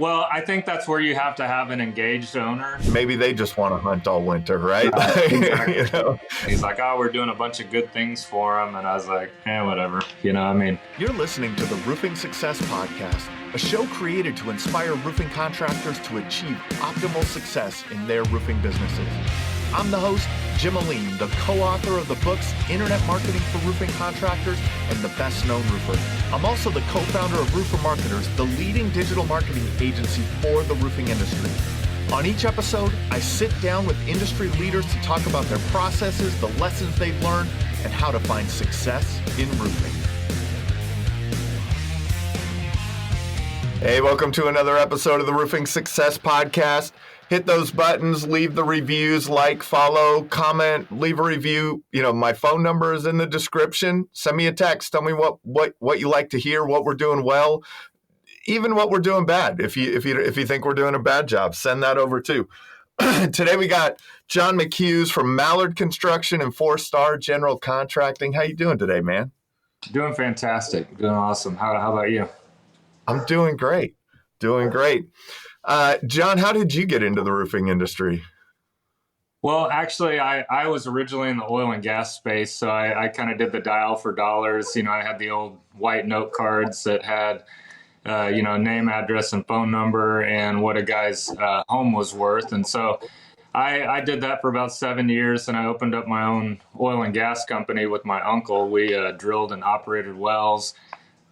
Well, I think that's where you have to have an engaged owner. Maybe they just want to hunt all winter, right? Exactly. You know? He's like, oh, we're doing a bunch of good things for him. And I was like, whatever. You know, I mean, You're listening to the Roofing Success Podcast, a show created to inspire roofing contractors to achieve optimal success in their roofing businesses. I'm the host, Jim Ahlin, the co-author of the books Internet Marketing for Roofing Contractors and The Best Known Roofer. I'm also the co-founder of Roofer Marketers, the leading digital marketing agency for the roofing industry. On each episode, I sit down with industry leaders to talk about their processes, the lessons they've learned, and how to find success in roofing. Hey, welcome to another episode of the Roofing Success Podcast. Hit those buttons, leave the reviews, like, follow, comment, leave a review. You know, my phone number is in the description. Send me a text. Tell me what you like to hear, what we're doing well, even what we're doing bad. If you think we're doing a bad job, send that over too. Today we got John McHughes from Mallard Construction and 4-Star General Contracting. How you doing today, man? doing fantastic. Doing awesome. How about you? I'm doing great. John, how did you get into the roofing industry? Well, actually, I was originally in the oil and gas space, so I kind of did the dial for dollars. You know, I had the old white note cards that had, name, address, and phone number and what a guy's home was worth. And so I did that for about 7 years, and I opened up my own oil and gas company with my uncle. We drilled and operated wells.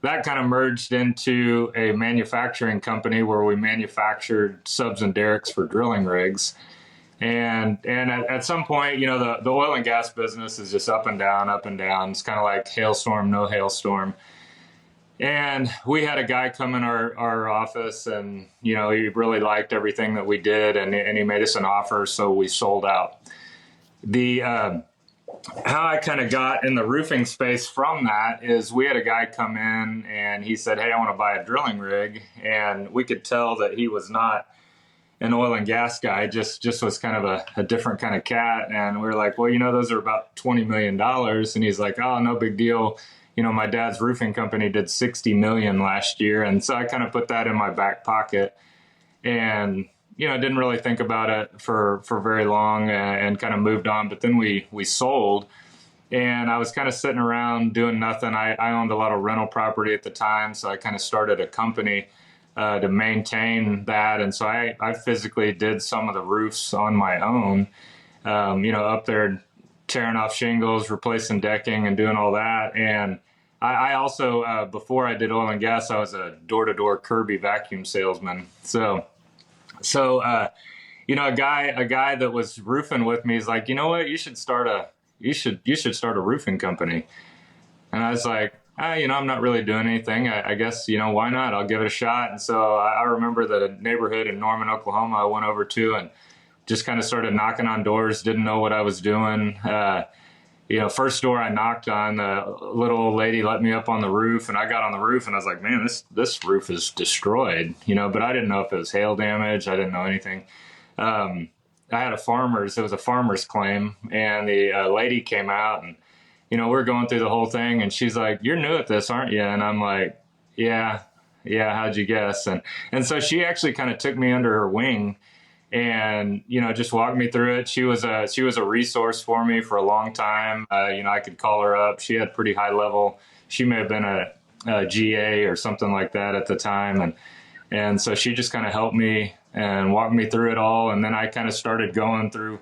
That kind of merged into a manufacturing company where we manufactured subs and derricks for drilling rigs. And at some point, you know, the oil and gas business is just up and down, up and down. It's kind of like hailstorm, no hailstorm. And we had a guy come in our office and, you know, he really liked everything that we did and he made us an offer. So we sold out. How I kind of got in the roofing space from that is we had a guy come in and he said, hey, I want to buy a drilling rig. And we could tell that he was not an oil and gas guy, just was kind of a different kind of cat. And we were like, well, you know, those are about $20 million. And he's like, oh, no big deal. You know, my dad's roofing company did 60 million last year. And so I kind of put that in my back pocket and, you know, didn't really think about it for very long and kind of moved on. But then we sold and I was kind of sitting around doing nothing. I owned a lot of rental property at the time. So I kind of started a company to maintain that. And so I physically did some of the roofs on my own, up there tearing off shingles, replacing decking and doing all that. And I also, before I did oil and gas, I was a door-to-door Kirby vacuum salesman. So a guy that was roofing with me is like, you know what, you should start a roofing company. And I was like, I'm not really doing anything. I guess, why not? I'll give it a shot. And so I remember the neighborhood in Norman, Oklahoma, I went over to and just kind of started knocking on doors, didn't know what I was doing. First door I knocked on, the little old lady let me up on the roof and I got on the roof and I was like, man, this roof is destroyed, but I didn't know if it was hail damage. I didn't know anything. I had it was a farmer's claim and the lady came out and, we're going through the whole thing and she's like, you're new at this, aren't you? And I'm like, yeah. How'd you guess? And so she actually kind of took me under her wing and, just walked me through it. She was a resource for me for a long time. I could call her up. She had pretty high level. She may have been a GA or something like that at the time. And so she just kind of helped me and walked me through it all. And then I kind of started going through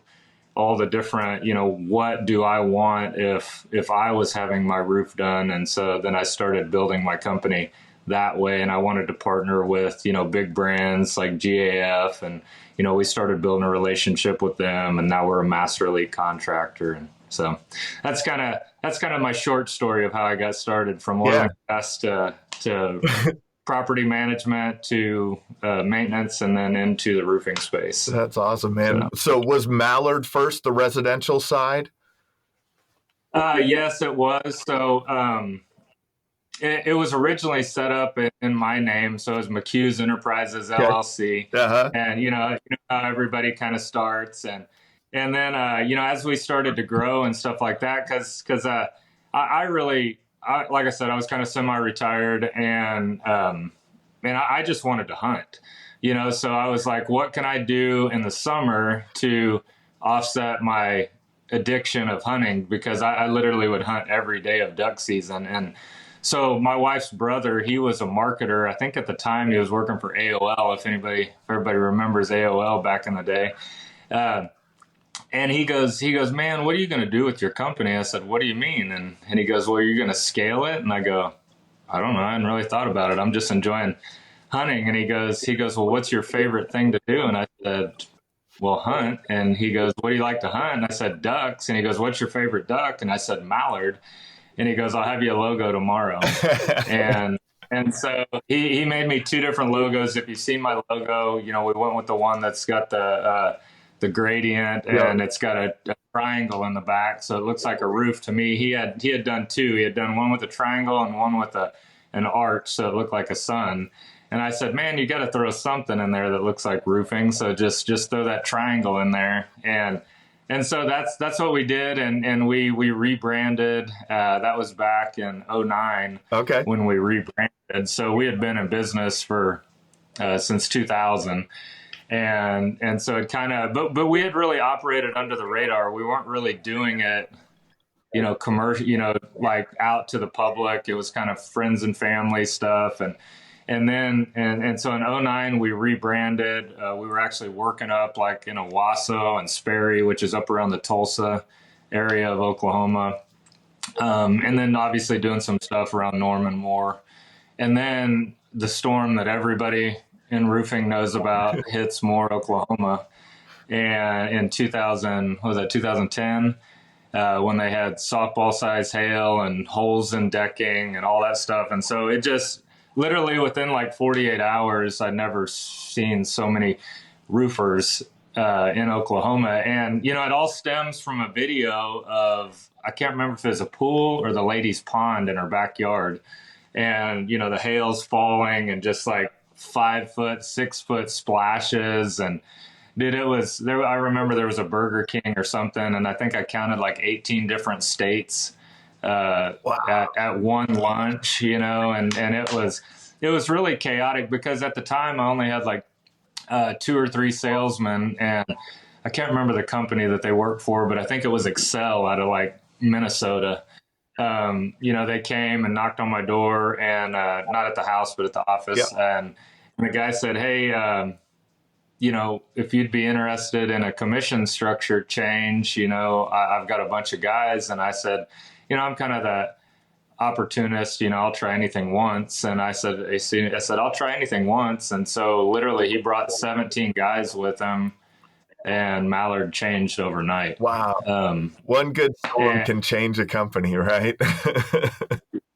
all the different, what do I want if I was having my roof done? And so then I started building my company that way. And I wanted to partner with, big brands like GAF. And, we started building a relationship with them and now we're a master elite contractor. And so that's kind of my short story of how I got started from oil and gas to property management to maintenance and then into the roofing space. That's awesome, man. So was Mallard first the residential side? Yes, it was. So it was originally set up in my name. So it was McHughes Enterprises LLC. Uh-huh. And, how everybody kind of starts. And then, as we started to grow and stuff like that, because like I said, I was kind of semi-retired and I just wanted to hunt. So I was like, what can I do in the summer to offset my addiction of hunting? Because I literally would hunt every day of duck season. And so my wife's brother, he was a marketer. I think at the time he was working for AOL, if everybody remembers AOL back in the day. And he goes, man, what are you going to do with your company? I said, what do you mean? And he goes, well, you're going to scale it? And I go, I don't know. I hadn't really thought about it. I'm just enjoying hunting. And he goes, well, what's your favorite thing to do? And I said, well, hunt. And he goes, what do you like to hunt? And I said, ducks. And he goes, what's your favorite duck? And I said, mallard. And he goes, I'll have you a logo tomorrow. And so he made me 2 different logos. If you see my logo, we went with the one that's got the gradient, and it's got a triangle in the back, so it looks like a roof to me. He had done 2. He had done one with a triangle and one with an arch, so it looked like a sun. And I said, man, you got to throw something in there that looks like roofing, so just throw that triangle in there. And so that's what we did, and we rebranded. That was back in 2009 when we rebranded. So we had been in business for since 2000. And so it kind of, but we had really operated under the radar. We weren't really doing it, commercial, like out to the public. It was kind of friends and family stuff. And so in 2009, we rebranded. We were actually working up like in Owasso and Sperry, which is up around the Tulsa area of Oklahoma. And then obviously doing some stuff around Norman Moore. And then the storm that everybody in roofing knows about hits Moore, Oklahoma, and in 2010, when they had softball size hail and holes in decking and all that stuff. And so it just literally within like 48 hours, I'd never seen so many roofers in Oklahoma. And, it all stems from a video of, I can't remember if it was a pool or the lady's pond in her backyard. And, the hail's falling and just like 5 foot, 6 foot splashes. And dude, it was there. I remember there was a Burger King or something, and I think I counted like 18 different states at one lunch, and it was really chaotic because at the time I only had like 2 or 3 salesmen, and I can't remember the company that they worked for, but I think it was Excel out of like Minnesota. They came and knocked on my door, and not at the house, but at the office. Yeah. And the guy said, hey, if you'd be interested in a commission structure change, I've got a bunch of guys. And I said, I'm kind of the opportunist, I'll try anything once. And I said, I'll try anything once. And so literally he brought 17 guys with him. And Mallard changed overnight. Wow. One good storm can change a company, right?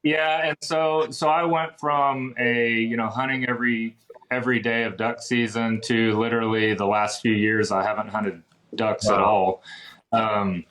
Yeah. And so I went from hunting every day of duck season to literally the last few years, I haven't hunted ducks at all. And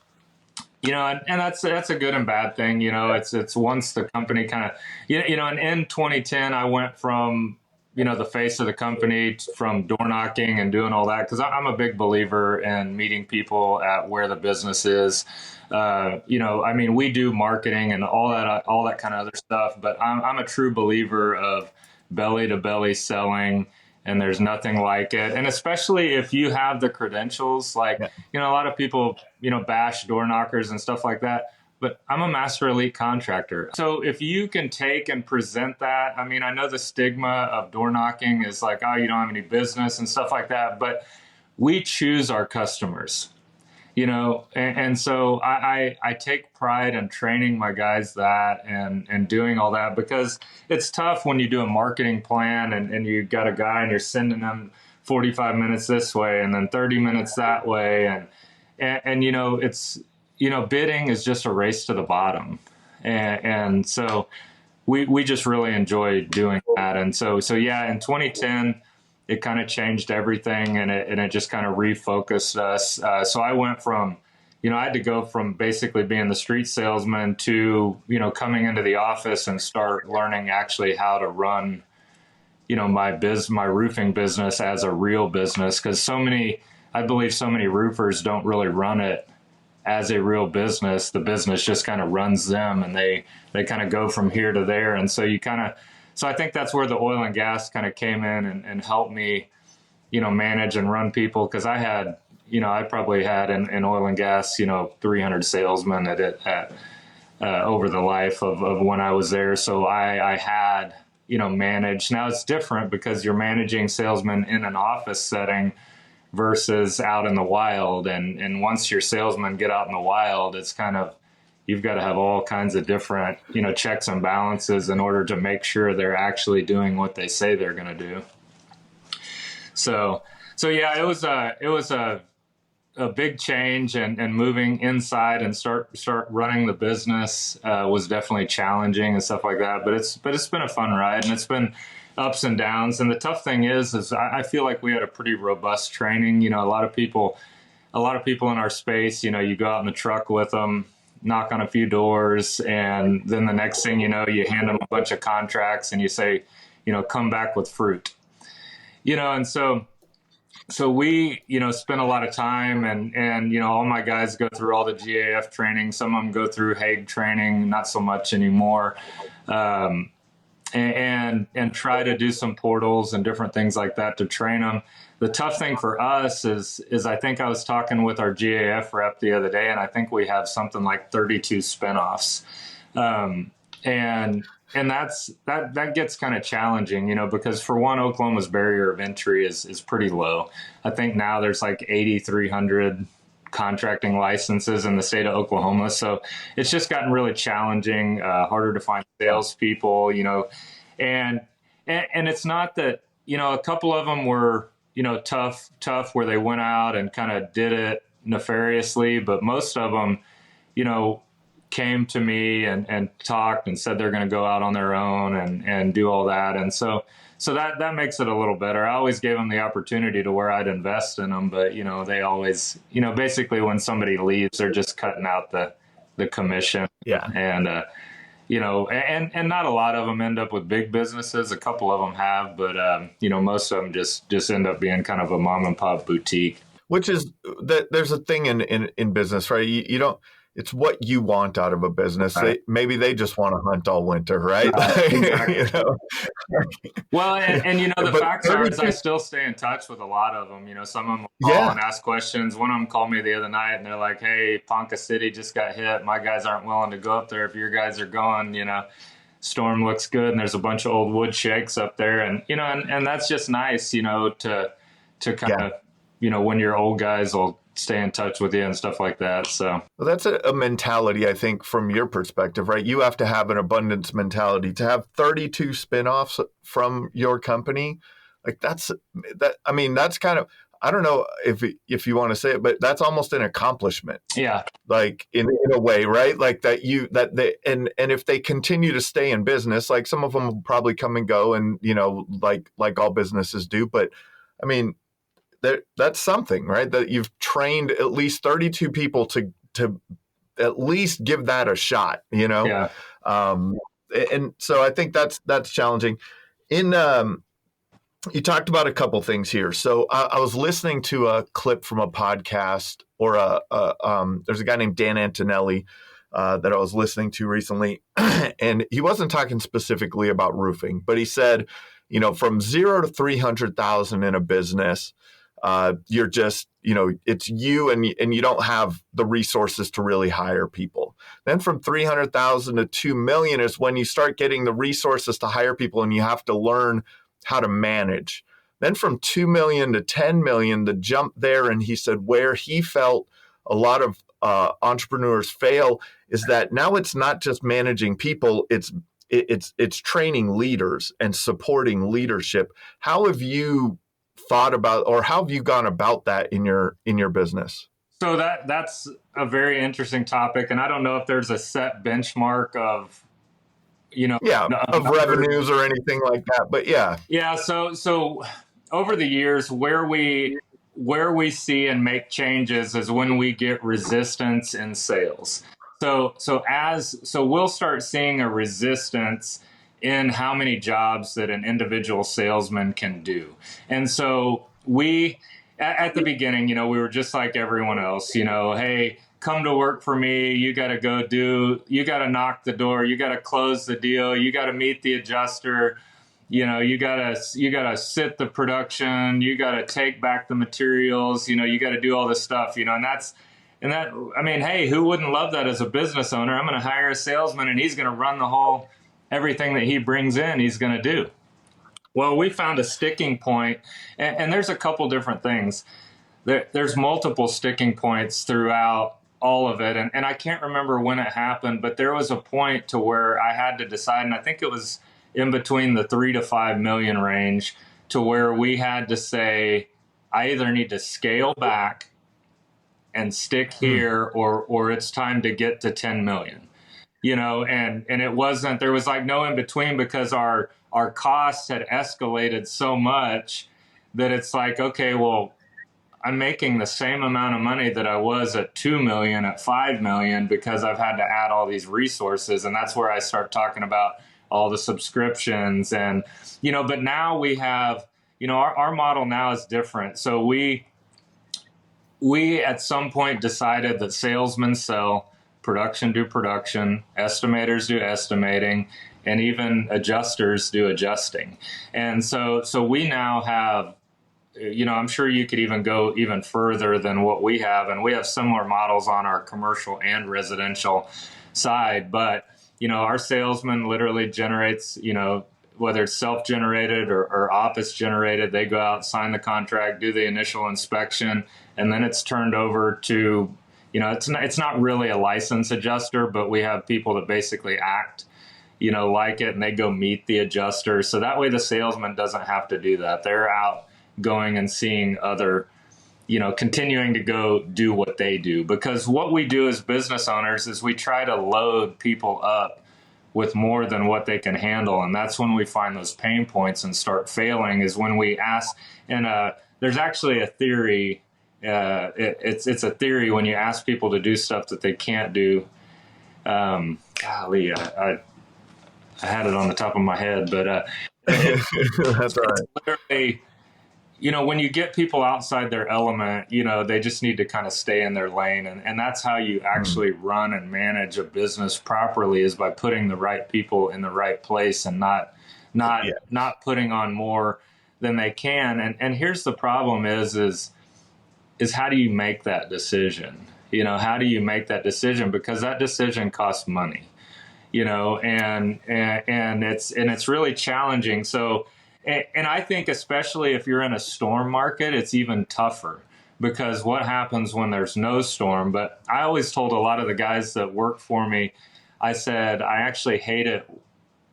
that's a good and bad thing. It's once the company kind of, and in 2010, I went from, the face of the company from door knocking and doing all that. Cause I'm a big believer in meeting people at where the business is. We do marketing and all that kind of other stuff, but I'm a true believer of belly to belly selling, and there's nothing like it. And especially if you have the credentials, like, a lot of people, bash door knockers and stuff like that. But I'm a master elite contractor. So if you can take and present that, I know the stigma of door knocking is like, oh, you don't have any business and stuff like that. But we choose our customers, and so I take pride in training my guys that and doing all that, because it's tough when you do a marketing plan and you got a guy and you're sending them 45 minutes this way and then 30 minutes that way. And it's, bidding is just a race to the bottom. And so we just really enjoy doing that. And so yeah, in 2010, it kind of changed everything, and it just kind of refocused us. So I went from, I had to go from basically being the street salesman to, coming into the office and start learning actually how to run, my roofing business as a real business. Because I believe so many roofers don't really run it as a real business. The business just kind of runs them, and they kind of go from here to there. And so so I think that's where the oil and gas kind of came in and helped me, manage and run people, because I probably had in oil and gas, 300 salesmen over the life of when I was there. So I had, managed. Now it's different because you're managing salesmen in an office setting versus out in the wild. And once your salesmen get out in the wild, it's kind of, you've got to have all kinds of different, checks and balances in order to make sure they're actually doing what they say they're going to do. So yeah, it was a big change, and moving inside and start running the business was definitely challenging and stuff like that. But it's been a fun ride, and it's been ups and downs. And the tough thing is I feel like we had a pretty robust training. A lot of people in our space, you go out in the truck with them, knock on a few doors, and then the next thing you know, you hand them a bunch of contracts and you say, come back with fruit. And so we, spend a lot of time, and all my guys go through all the GAF training. Some of them go through Hague training, not so much anymore, and try to do some portals and different things like that to train them. The tough thing for us is I think I was talking with our GAF rep the other day, and I think we have something like 32 spinoffs. And that gets kind of challenging, because for one, Oklahoma's barrier of entry is pretty low. I think now there's like 8,300 contracting licenses in the state of Oklahoma. So it's just gotten really challenging, harder to find salespeople, and it's not that, a couple of them were, tough where they went out and kind of did it nefariously, but most of them, came to me and talked and said they're going to go out on their own and do all that. And so that makes it a little better. I always gave them the opportunity to where I'd invest in them, but, they always, basically when somebody leaves, they're just cutting out the commission. Yeah. And, and not a lot of them end up with big businesses. A couple of them have, but, most of them just end up being kind of a mom and pop boutique. Which is that there's a thing in business, right? You don't, it's what you want out of a business. Right. Maybe they just want to hunt all winter, right? Exactly. Well, and the facts are is I still stay in touch with a lot of them. Some of them will call and ask questions. One of them called me the other night, and they're like, "Hey, Ponca City just got hit. My guys aren't willing to go up there. If your guys are going, storm looks good, and there's a bunch of old wood shakes up there, and and that's just nice, to kind of, when your old guys will stay in touch with you and stuff like that." So that's a mentality, I think, from your perspective, right? You have to have an abundance mentality to have 32 spinoffs from your company. Like that's kind of, I don't know if you want to say it, but that's almost an accomplishment. Yeah. Like in a way, right? Like and if they continue to stay in business, like some of them will probably come and go, and like all businesses do, but I mean, that's something, right? That you've trained at least 32 people to at least give that a shot, Yeah. And so I think that's challenging. You talked about a couple things here. So I was listening to a clip from a podcast, or there's a guy named Dan Antonelli that I was listening to recently, and he wasn't talking specifically about roofing, but he said, from 0 to 300,000 in a business, you're just, it's you and you don't have the resources to really hire people. Then from 300,000 to 2 million is when you start getting the resources to hire people, and you have to learn how to manage. Then from 2 million to 10 million, the jump there. And he said where he felt a lot of entrepreneurs fail is that now it's not just managing people, it's training leaders and supporting leadership. How have you thought about, or how have you gone about that in your business? So that's a very interesting topic, and I don't know if there's a set benchmark of of revenues or anything like that, but yeah. So over the years, where we see and make changes is when we get resistance in sales. So we'll start seeing a resistance in how many jobs that an individual salesman can do. And so we, at the beginning, we were just like everyone else, hey, come to work for me. You got to knock the door. You got to close the deal. You got to meet the adjuster. You gotta sit the production, you gotta take back the materials, you gotta do all this stuff, I mean, hey, who wouldn't love that as a business owner? I'm gonna hire a salesman and he's gonna run everything that he brings in, he's gonna do. Well, we found a sticking point, and there's a couple different things. There's multiple sticking points throughout all of it, and I can't remember when it happened, but there was a point to where I had to decide, and I think it was in between the 3 to 5 million range, to where we had to say, I either need to scale back and stick here, or it's time to get to 10 million. And it wasn't, there was like no in between, because our costs had escalated so much that it's like, okay, well, I'm making the same amount of money that I was at 2 million, at 5 million, because I've had to add all these resources. And that's where I start talking about all the subscriptions but now we have, our model now is different. So we at some point decided that salesmen sell, production do production, estimators do estimating, and even adjusters do adjusting. And so we now have, I'm sure you could even go even further than what we have. And we have similar models on our commercial and residential side. But, our salesman literally generates, whether it's self-generated or office generated, they go out, sign the contract, do the initial inspection, and then it's turned over to, it's not really a license adjuster, but we have people that basically act, like it, and they go meet the adjuster. So that way the salesman doesn't have to do that. They're out going and seeing other, continuing to go do what they do. Because what we do as business owners is we try to load people up with more than what they can handle. And that's when we find those pain points and start failing, is when we ask. And there's actually a theory. It's a theory when you ask people to do stuff that they can't do. Golly, I had it on the top of my head, but that's all right. Literally, when you get people outside their element, they just need to kind of stay in their lane. And that's how you actually run and manage a business properly, is by putting the right people in the right place and not putting on more than they can. And here's the problem is how do you make that decision? How do you make that decision? Because that decision costs money, and it's really challenging. So, and I think especially if you're in a storm market, it's even tougher, because what happens when there's no storm? But I always told a lot of the guys that work for me, I said, I actually hate it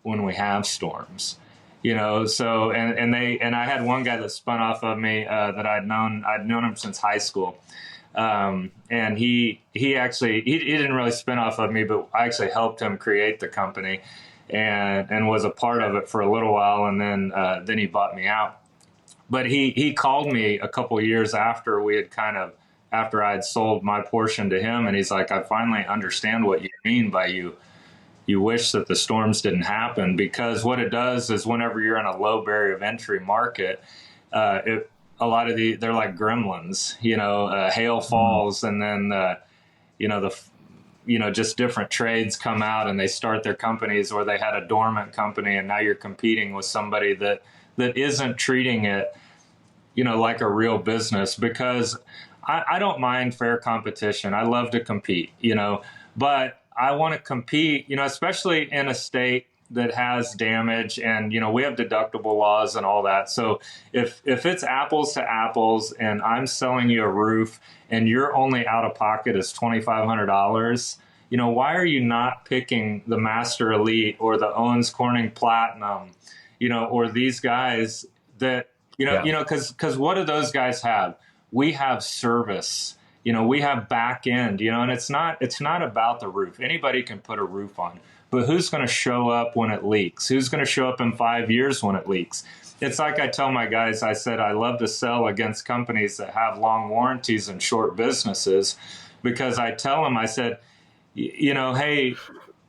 when we have storms, so, and I had one guy that spun off of me, that I'd known him since high school. And he didn't really spin off of me, but I actually helped him create the company and was a part of it for a little while. And then he bought me out. But he called me a couple of years after after I had sold my portion to him. And he's like, I finally understand what you mean by you wish that the storms didn't happen, because what it does is whenever you're in a low barrier of entry market, a lot of they're like gremlins, hail falls, and then, just different trades come out and they start their companies, or they had a dormant company and now you're competing with somebody that isn't treating it, like a real business. Because I don't mind fair competition. I love to compete, but I want to compete, especially in a state that has damage, and we have deductible laws and all that. So if it's apples to apples and I'm selling you a roof and your only out of pocket is $2,500, why are you not picking the Master Elite or the Owens Corning Platinum, or these guys that because what do those guys have? We have service. We have back end, and it's not about the roof. Anybody can put a roof on. But who's going to show up when it leaks? Who's going to show up in 5 years when it leaks? It's like I tell my guys, I said, I love to sell against companies that have long warranties and short businesses, because I tell them, I said, hey,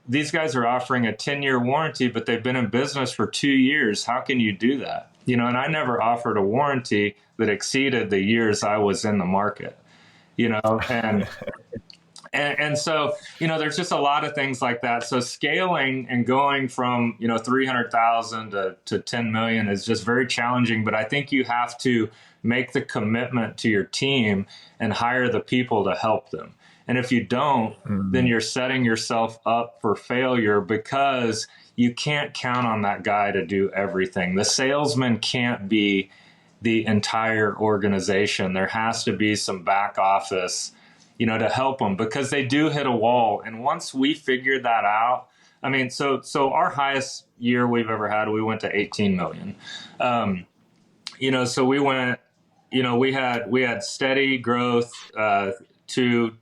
these guys are offering a 10-year warranty, but they've been in business for 2 years. How can you do that? And I never offered a warranty that exceeded the years I was in the market, and And so, there's just a lot of things like that. So scaling and going from, 300,000 to 10 million is just very challenging. But I think you have to make the commitment to your team and hire the people to help them. And if you don't, then you're setting yourself up for failure, because you can't count on that guy to do everything. The salesman can't be the entire organization. There has to be some back office, to help them, because they do hit a wall. And once we figured that out, I mean, so our highest year we've ever had, we went to 18 million. So we went, we had steady growth to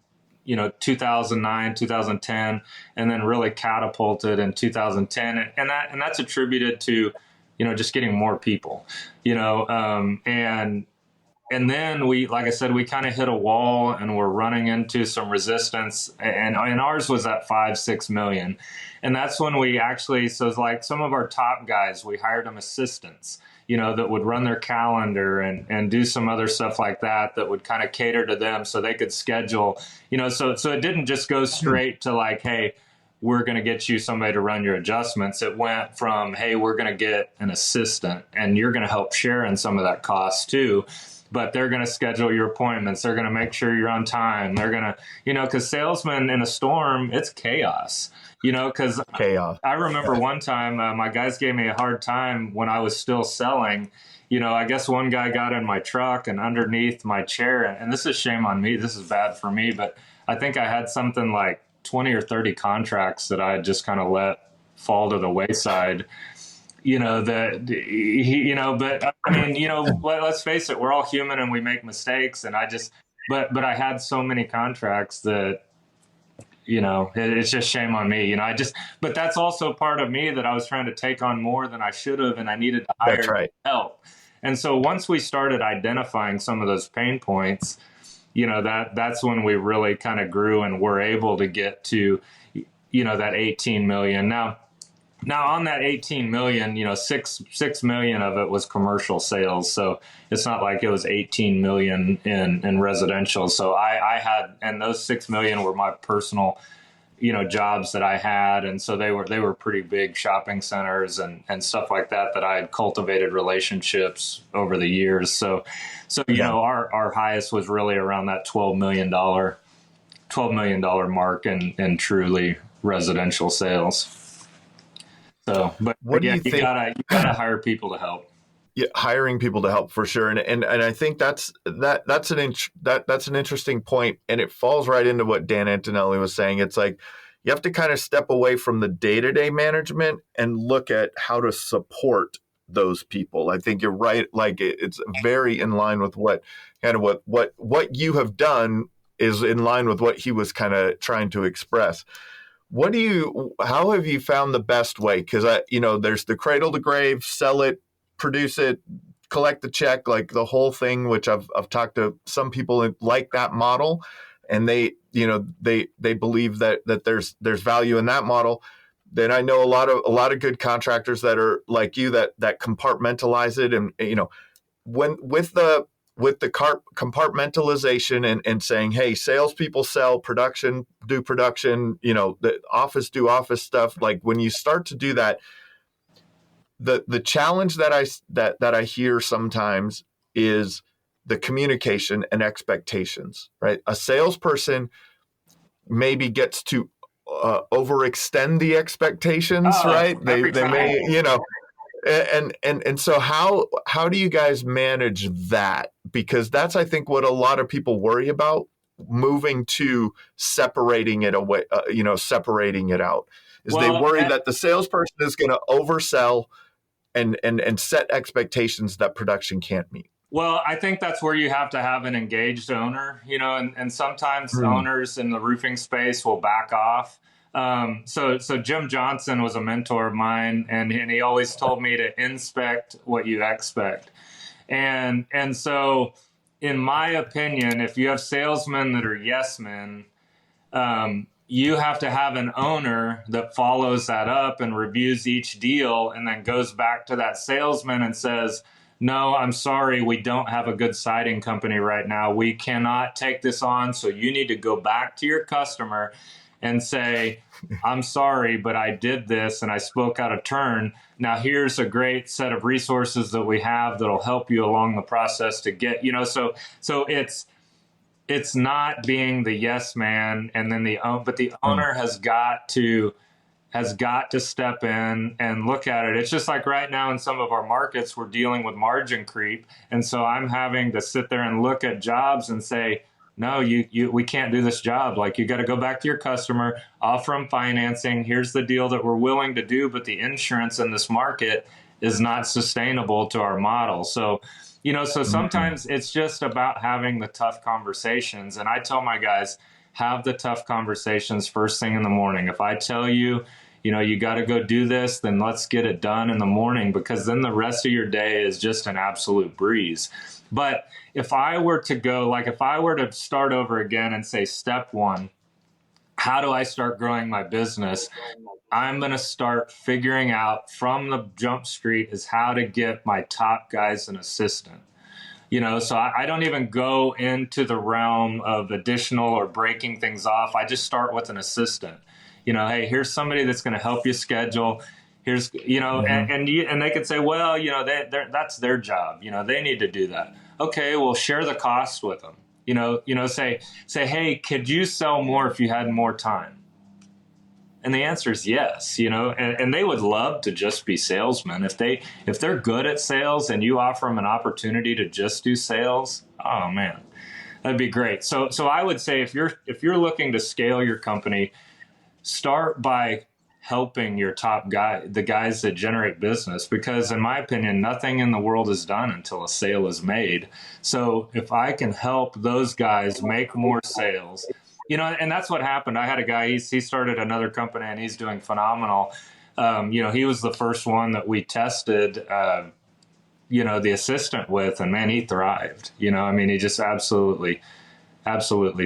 2009, 2010, and then really catapulted in 2010. And that's attributed to, just getting more people, and then we, like I said, we kind of hit a wall and we're running into some resistance, and ours was at 5-6 million. And that's when we actually, so it's like some of our top guys, we hired them assistants, that would run their calendar and do some other stuff like that would kind of cater to them so they could schedule, so it didn't just go straight to like, hey, we're going to get you somebody to run your adjustments. It went from, hey, we're going to get an assistant and you're going to help share in some of that cost too. But they're going to schedule your appointments. They're going to make sure you're on time. They're going to, because salesmen in a storm, it's chaos, because I remember one time my guys gave me a hard time when I was still selling. I guess one guy got in my truck and underneath my chair, and this is shame on me. This is bad for me, but I think I had something like 20 or 30 contracts that I had just kind of let fall to the wayside. But I mean, let's face it, we're all human and we make mistakes. And but I had so many contracts that, it's just shame on me, but that's also part of me that I was trying to take on more than I should have. And I needed to hire help. And so once we started identifying some of those pain points, that's when we really kind of grew and were able to get to, that 18 million. Now on that 18 million, 6 million of it was commercial sales. So it's not like it was 18 million in residential. So I had, and those 6 million were my personal, jobs that I had. And so they were pretty big shopping centers and stuff like that I had cultivated relationships over the years. So our highest was really around that $12 million mark in truly residential sales. So, but what do you think? You gotta hire people to help. Yeah, hiring people to help for sure, and I think that's an interesting point, and it falls right into what Dan Antonelli was saying. It's like you have to kind of step away from the day-to-day management and look at how to support those people. I think you're right. Like it's very in line with what you have done is in line with what he was kind of trying to express. How have you found the best way? Because there's the cradle to grave, sell it, produce it, collect the check, like the whole thing, which I've talked to some people like that model, and they believe that there's value in that model. Then I know a lot of good contractors that are like you that compartmentalize it, and when with the compartmentalization and saying, hey, salespeople sell, production do production, the office do office stuff. Like when you start to do that, the challenge that I hear sometimes is the communication and expectations, right? A salesperson maybe gets to overextend the expectations, right? They may, and so how do you guys manage that? Because that's, I think, what a lot of people worry about, moving to separating it away, separating it out, is they worry that the salesperson is going to oversell and set expectations that production can't meet. Well, I think that's where you have to have an engaged owner, and sometimes owners in the roofing space will back off. So Jim Johnson was a mentor of mine, and he always told me to inspect what you expect. And so in my opinion, if you have salesmen that are yes men, you have to have an owner that follows that up and reviews each deal and then goes back to that salesman and says, no, I'm sorry, we don't have a good siding company right now. We cannot take this on. So you need to go back to your customer and say, I'm sorry, but I did this and I spoke out of turn. Now here's a great set of resources that we have that'll help you along the process to get, so it's not being the yes man, and then but the owner has got to step in and look at it. It's just like right now in some of our markets, we're dealing with margin creep. And so I'm having to sit there and look at jobs and say, no, we can't do this job. Like, you got to go back to your customer, offer them financing. Here's the deal that we're willing to do, but the insurance in this market is not sustainable to our model. So, so sometimes it's just about having the tough conversations. And I tell my guys, have the tough conversations first thing in the morning. If I tell you, you got to go do this, then let's get it done in the morning, because then the rest of your day is just an absolute breeze. But if I were to start over again and say, step one, how do I start growing my business? I'm going to start figuring out from the jump street is how to get my top guys an assistant. So I don't even go into the realm of additional or breaking things off. I just start with an assistant. Hey, here's somebody that's going to help you schedule. Here's, and they could say, well, that's their job. They need to do that. Okay, well, share the cost with them. Say, hey, could you sell more if you had more time? And the answer is yes, and they would love to just be salesmen. If they're good at sales and you offer them an opportunity to just do sales, oh man, that'd be great. So I would say if you're looking to scale your company, start by helping your top the guys that generate business, because in my opinion, nothing in the world is done until a sale is made. So if I can help those guys make more sales, and that's what happened. I had a guy, he started another company and he's doing phenomenal. He was the first one that we tested, the assistant with, and man, he thrived. He just absolutely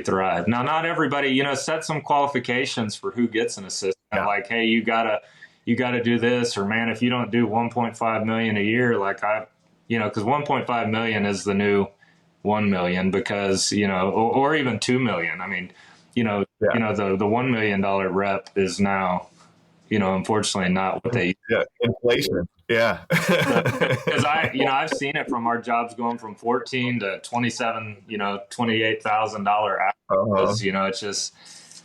thrive. Now, not everybody, set some qualifications for who gets an assistant. Yeah. Like, hey, you gotta do this, or man, if you don't do 1.5 million a year, because 1.5 million is the new 1 million, because, or even 2 million. The $1 million rep is now, unfortunately not what they. Yeah, inflation. Yeah. Because I've seen it from our jobs going from 14 to 27, $28,000 hours.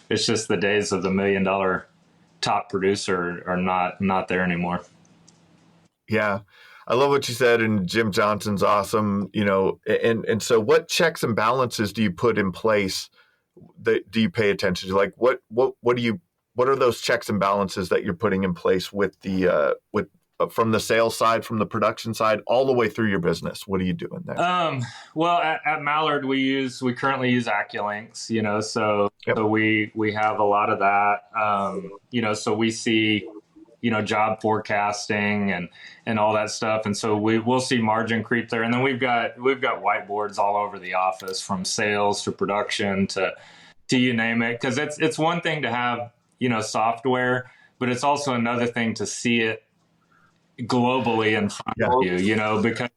It's just the days of the $1 million top producer are not there anymore. Yeah. I love what you said, and Jim Johnson's awesome, and so what checks and balances do you put in place that do you pay attention to? Like what are those checks and balances that you're putting in place with the from the sales side, from the production side, all the way through your business? What are you doing there? Well, at Mallard, we currently use AccuLinks, so we have a lot of that, so we see, job forecasting and all that stuff. And so we'll see margin creep there. And then we've got whiteboards all over the office, from sales to production to you name it. Cause it's one thing to have, software, but it's also another thing to see it globally in front of you, because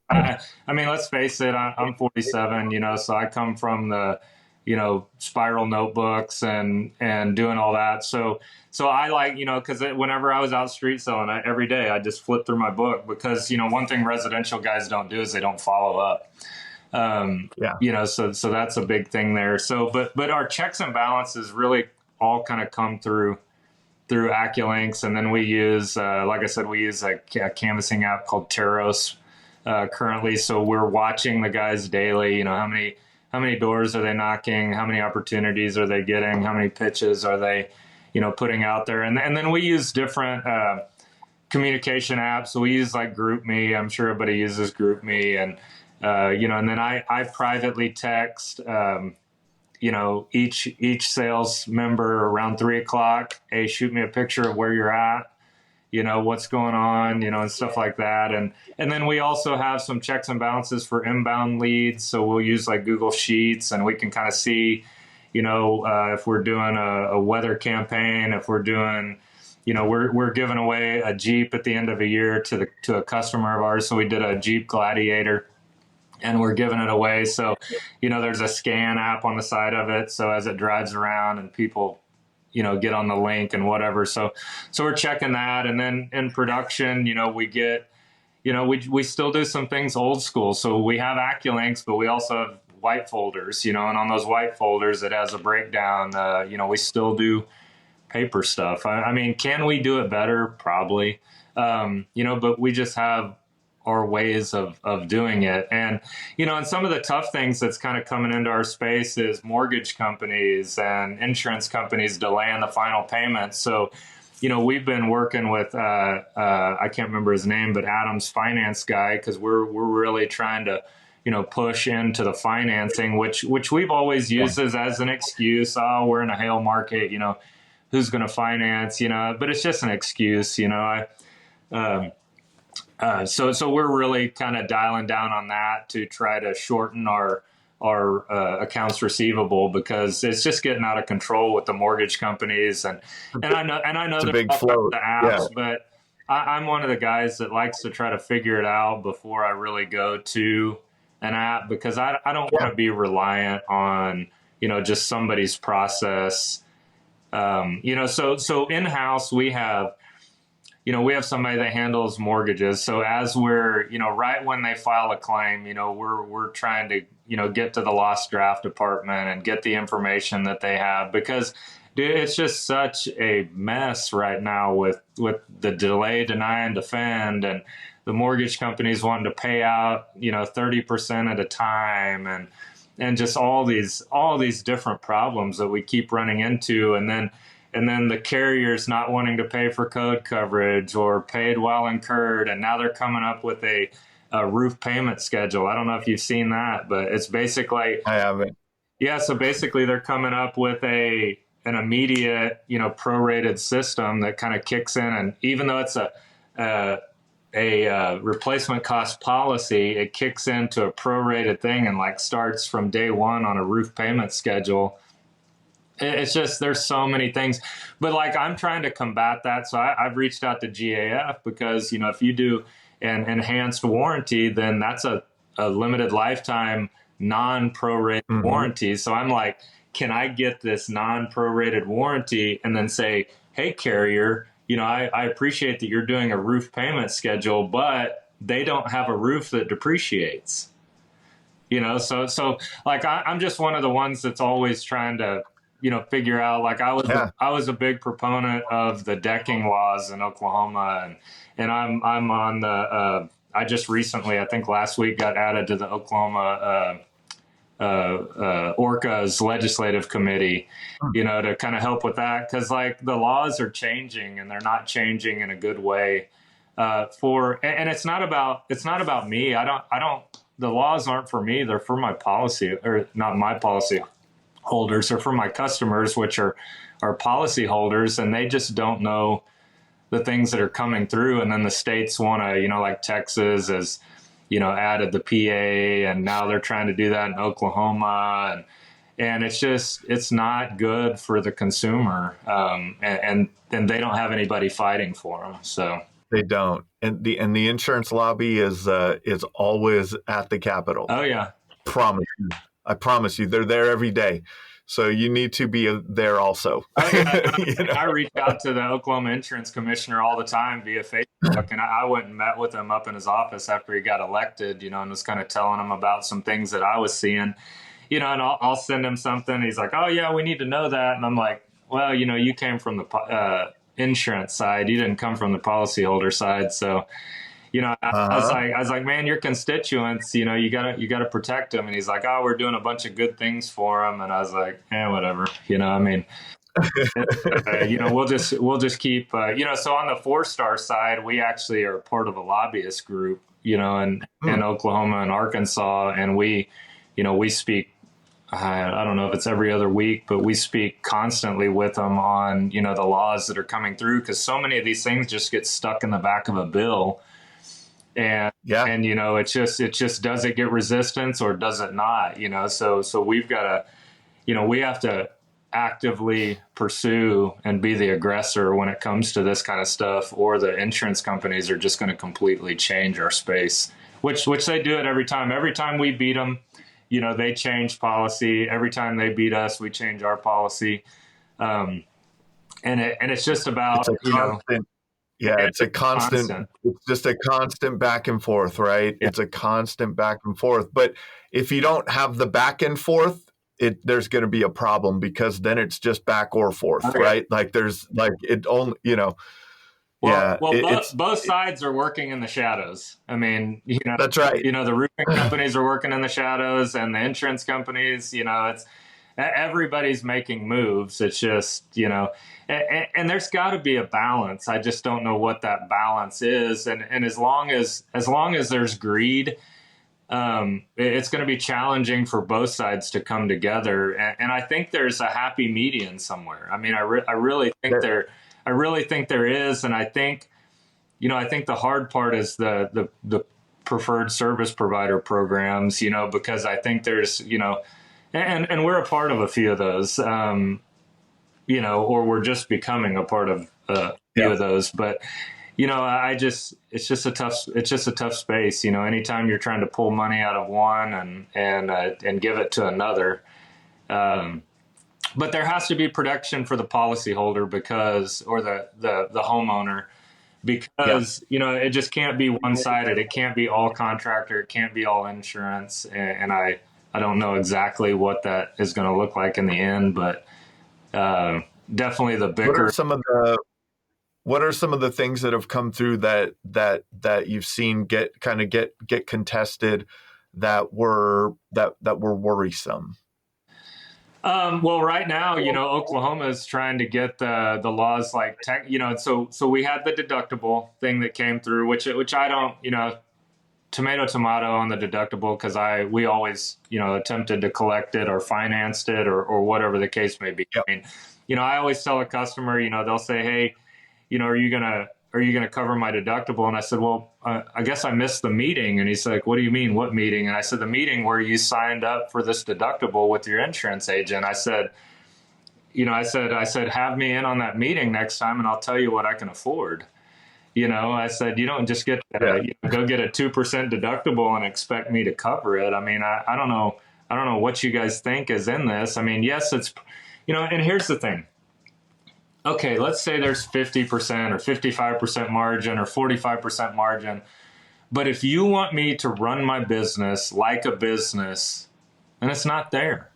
let's face it, I'm 47, so I come from the, spiral notebooks and doing all that. So I like, because whenever I was out street selling, every day I just flip through my book, because, one thing residential guys don't do is they don't follow up. So that's a big thing there. So, but our checks and balances really all kind of come through AccuLinks. And then we use, like I said, we use a canvassing app called Teros currently. So we're watching the guys daily, how many doors are they knocking? How many opportunities are they getting? How many pitches are they, putting out there? And then we use different communication apps. So we use like GroupMe. I'm sure everybody uses GroupMe. And, and then I privately text, each sales member around 3:00. Hey, shoot me a picture of where you're at, what's going on, and stuff like that. And then we also have some checks and balances for inbound leads. So we'll use like Google Sheets, and we can kind of see, if we're doing a weather campaign, if we're doing, we're giving away a Jeep at the end of a year to a customer of ours. So we did a Jeep Gladiator, and we're giving it away. So, there's a scan app on the side of it. So as it drives around and people, get on the link and whatever. So we're checking that. And then in production, we get, we still do some things old school. So we have AccuLinks, but we also have white folders, and on those white folders, it has a breakdown. We still do paper stuff. I mean, can we do it better? Probably. But we just have our ways of doing it. And, and some of the tough things that's kind of coming into our space is mortgage companies and insurance companies delaying the final payment. So, we've been working with, I can't remember his name, but Adam's finance guy, because we're really trying to, push into the financing, which we've always used as an excuse. Oh, we're in a hail market, who's going to finance, but it's just an excuse, So we're really kind of dialing down on that to try to shorten our accounts receivable, because it's just getting out of control with the mortgage companies. And I know it's a they're big flow. the apps, but I'm one of the guys that likes to try to figure it out before I really go to an app, because I don't want to be reliant on, just somebody's process. So in-house we have somebody that handles mortgages. So as we're, right when they file a claim, we're trying to, get to the lost draft department and get the information that they have, because dude, it's just such a mess right now with the delay, deny, and defend, and the mortgage companies wanting to pay out, 30% at a time, and just all these different problems that we keep running into. And then the carriers not wanting to pay for code coverage or paid while incurred. And now they're coming up with a roof payment schedule. I don't know if you've seen that, but it's basically, I haven't. Yeah. So basically they're coming up with an immediate, prorated system that kind of kicks in. And even though it's a replacement cost policy, it kicks into a prorated thing and starts from day one on a roof payment schedule. It's just, there's so many things, but I'm trying to combat that. So I've reached out to GAF, because, if you do an enhanced warranty, then that's a limited lifetime non-prorated warranty. So I'm like, can I get this non-prorated warranty and then say, hey, carrier, I appreciate that you're doing a roof payment schedule, but they don't have a roof that depreciates, so I'm just one of the ones that's always trying to, figure out, I was a big proponent of the decking laws in Oklahoma, and I'm on the, I just recently, I think last week, got added to the Oklahoma, ORCA's legislative committee, to kind of help with that. Cause the laws are changing, and they're not changing in a good way, and it's not about me. The laws aren't for me. They're for my policy, or not my policy holders, or for my customers, which are policy holders, and they just don't know the things that are coming through. And then the states want to, Texas has, added the PA, and now they're trying to do that in Oklahoma. And it's not good for the consumer. And they don't have anybody fighting for them. So they don't. And the insurance lobby is always at the Capitol. Oh yeah. I promise you, they're there every day. So you need to be there also. Oh, yeah. I reach out to the Oklahoma Insurance Commissioner all the time via Facebook, and I went and met with him up in his office after he got elected, and was kind of telling him about some things that I was seeing, and I'll send him something. He's like, oh yeah, we need to know that. And I'm like, well, you came from the insurance side. You didn't come from the policyholder side. So, I was like, man, your constituents, you gotta protect them. And he's like, oh, we're doing a bunch of good things for them. And I was like, whatever, we'll just keep, so on the 4-star side, we actually are part of a lobbyist group, in Oklahoma and Arkansas. And we speak, I don't know if it's every other week, but we speak constantly with them on, the laws that are coming through, because so many of these things just get stuck in the back of a bill. And it just does it get resistance or does it not? So we've got to, we have to actively pursue and be the aggressor when it comes to this kind of stuff, or the insurance companies are just going to completely change our space, which they do it every time. Every time we beat them, they change policy. Every time they beat us, we change our policy. And it's just about, it's a constant, it's a constant. It's just a constant back and forth, right? Yeah. It's a constant back and forth. But if you don't have the back and forth, there's going to be a problem, because then it's just back or forth, right? Like there's like it only, both sides are working in the shadows. I mean, that's right. The roofing companies are working in the shadows, and the insurance companies, it's everybody's making moves. It's just, and there's got to be a balance. I just don't know what that balance is. And as long as there's greed, it's going to be challenging for both sides to come together. And I think there's a happy median somewhere. I mean, I really think there is. And I think the hard part is the preferred service provider programs, because I think there's, and we're a part of a few of those, or we're just becoming a part of a few of those. But, it's just a tough space. Anytime you're trying to pull money out of one and give it to another. But there has to be protection for the policyholder or the homeowner, because, it just can't be one-sided. It can't be all contractor. It can't be all insurance. And I don't know exactly what that is going to look like in the end, but definitely the bigger. What are some of the things that have come through that you've seen get contested that were worrisome? Well, right now, Oklahoma is trying to get the laws like so we had the deductible thing that came through, which I don't, tomato on the deductible, because we always, attempted to collect it or financed it or whatever the case may be. Yep. I mean, I always tell a customer, they'll say, hey, are you gonna cover my deductible? And I said, well, I guess I missed the meeting. And he's like, what do you mean? What meeting? And I said, the meeting where you signed up for this deductible with your insurance agent. I said, have me in on that meeting next time, and I'll tell you what I can afford. I said, you don't just get go get a 2% deductible and expect me to cover it. I mean, I don't know what you guys think is in this. I mean, yes, it's, and here's the thing. Okay, let's say there's 50% or 55% margin or 45% margin. But if you want me to run my business like a business, and it's not there,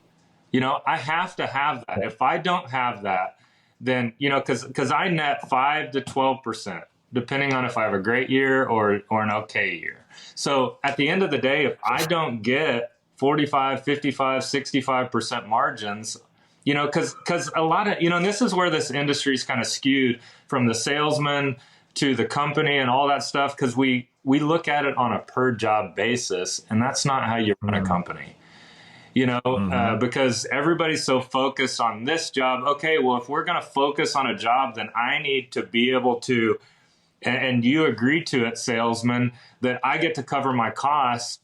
I have to have that. If I don't have that, then, because I net 5 to 12%, depending on if I have a great year or an okay year. So at the end of the day, if I don't get 45, 55, 65% margins, because a lot of, and this is where this industry is kind of skewed from the salesman to the company and all that stuff, because we look at it on a per job basis, and that's not how you run a company, because everybody's so focused on this job. Okay, well, if we're going to focus on a job, then I need to be able to, and you agree to it, salesman, that I get to cover my costs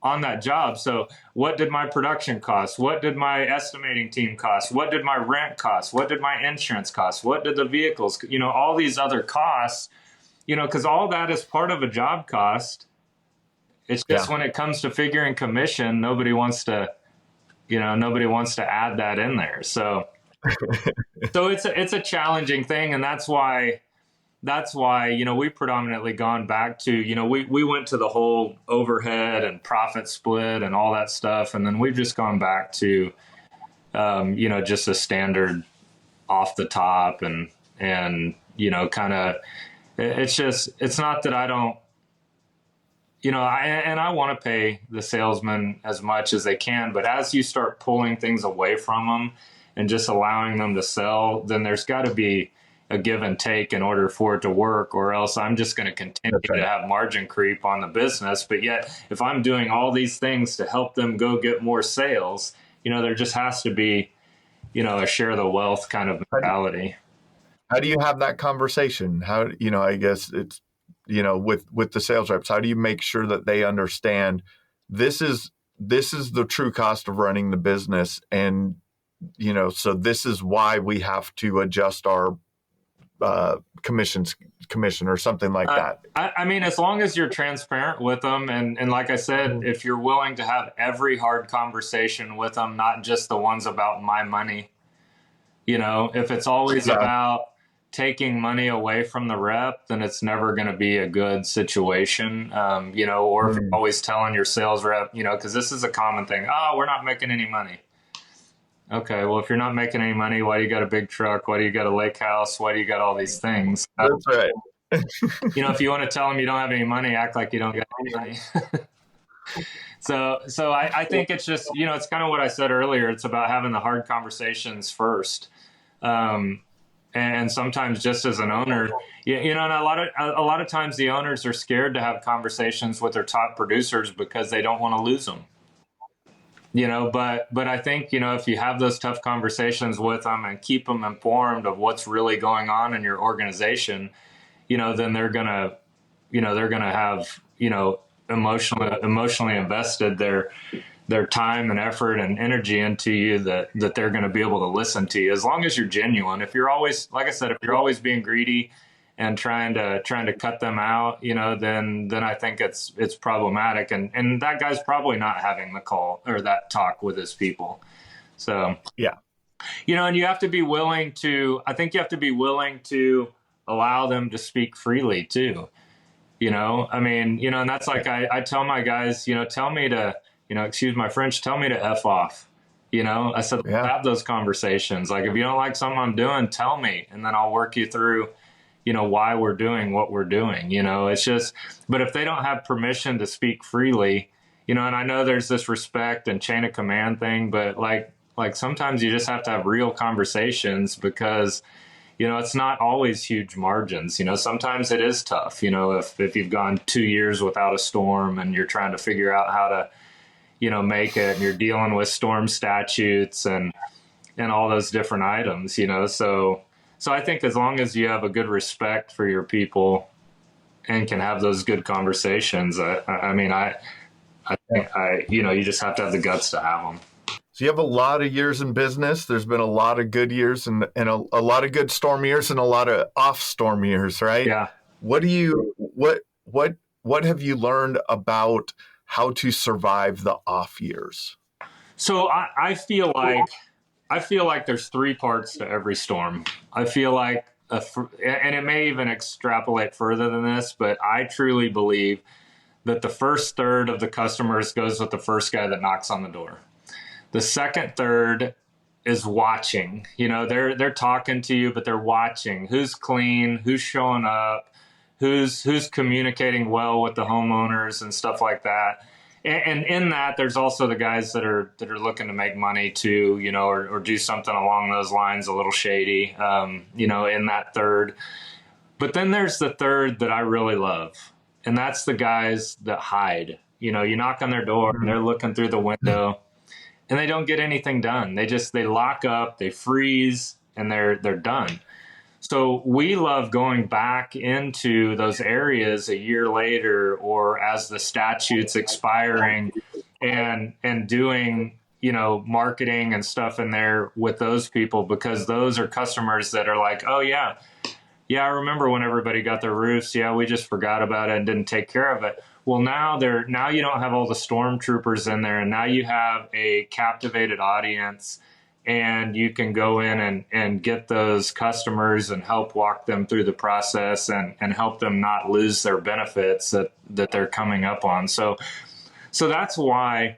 on that job. So what did my production cost? What did my estimating team cost? What did my rent cost? What did my insurance cost? What did the vehicles, all these other costs, because all that is part of a job cost. It's just when it comes to figuring commission, nobody wants to add that in there. So, it's a challenging thing. And that's why, we predominantly gone back to, we went to the whole overhead and profit split and all that stuff. And then we've just gone back to, just a standard off the top and kind of, it's not that I don't, I want to pay the salesman as much as they can, but as you start pulling things away from them and just allowing them to sell, then there's got to be a give and take in order for it to work, or else I'm just going to continue to have margin creep on the business. But yet, if I'm doing all these things to help them go get more sales, there just has to be, a share the wealth kind of mentality. How do you have that conversation? How, I guess it's, with the sales reps, how do you make sure that they understand this is the true cost of running the business, and so this is why we have to adjust our commission or something like that. I mean, as long as you're transparent with them, and like I said, if you're willing to have every hard conversation with them, not just the ones about my money, if it's always about taking money away from the rep, then it's never going to be a good situation. Or if you're always telling your sales rep, because this is a common thing. Oh, we're not making any money. Okay, well, if you're not making any money, why do you got a big truck? Why do you got a lake house? Why do you got all these things? That's right. If you want to tell them you don't have any money, act like you don't got any money. So I think it's just, it's kind of what I said earlier. It's about having the hard conversations first. And sometimes just as an owner, and a lot of times the owners are scared to have conversations with their top producers because they don't want to lose them. But I think, if you have those tough conversations with them and keep them informed of what's really going on in your organization, then they're going to have, emotionally invested their time and effort and energy into you that they're going to be able to listen to you as long as you're genuine. If you're always, like I said, if you're always being greedy and trying to cut them out, then I think it's problematic. And that guy's probably not having the call or that talk with his people. So, yeah. And you have to be willing to allow them to speak freely too. And that's like, I tell my guys, tell me to, excuse my French, tell me to F off. I said, have those conversations. Like, if you don't like something I'm doing, tell me, and then I'll work you through, why we're doing what we're doing. It's just, but if they don't have permission to speak freely, and I know there's this respect and chain of command thing, but like sometimes you just have to have real conversations because, it's not always huge margins. Sometimes it is tough, if you've gone 2 years without a storm and you're trying to figure out how to, make it, and you're dealing with storm statutes and all those different items, So I think as long as you have a good respect for your people and can have those good conversations, I think you just have to have the guts to have them. So you have a lot of years in business. There's been a lot of good years and a lot of good storm years and a lot of off storm years, right? Yeah. What have you learned about how to survive the off years? So I feel like there's 3 parts to every storm. I feel like, and it may even extrapolate further than this, but I truly believe that the first third of the customers goes with the first guy that knocks on the door. The second third is watching. They're talking to you, but they're watching who's clean, who's showing up, who's communicating well with the homeowners and stuff like that. And in that, there's also the guys that are looking to make money too, or do something along those lines, a little shady, in that third. But then there's the third that I really love, and that's the guys that hide. You knock on their door and they're looking through the window, and they don't get anything done. They lock up, they freeze, and they're done. So we love going back into those areas a year later or as the statute's expiring and doing, marketing and stuff in there with those people, because those are customers that are like, oh, yeah, I remember when everybody got their roofs. Yeah, we just forgot about it and didn't take care of it. Well, now you don't have all the stormtroopers in there, and now you have a captivated audience. And you can go in and get those customers and help walk them through the process and help them not lose their benefits that they're coming up on. So that's why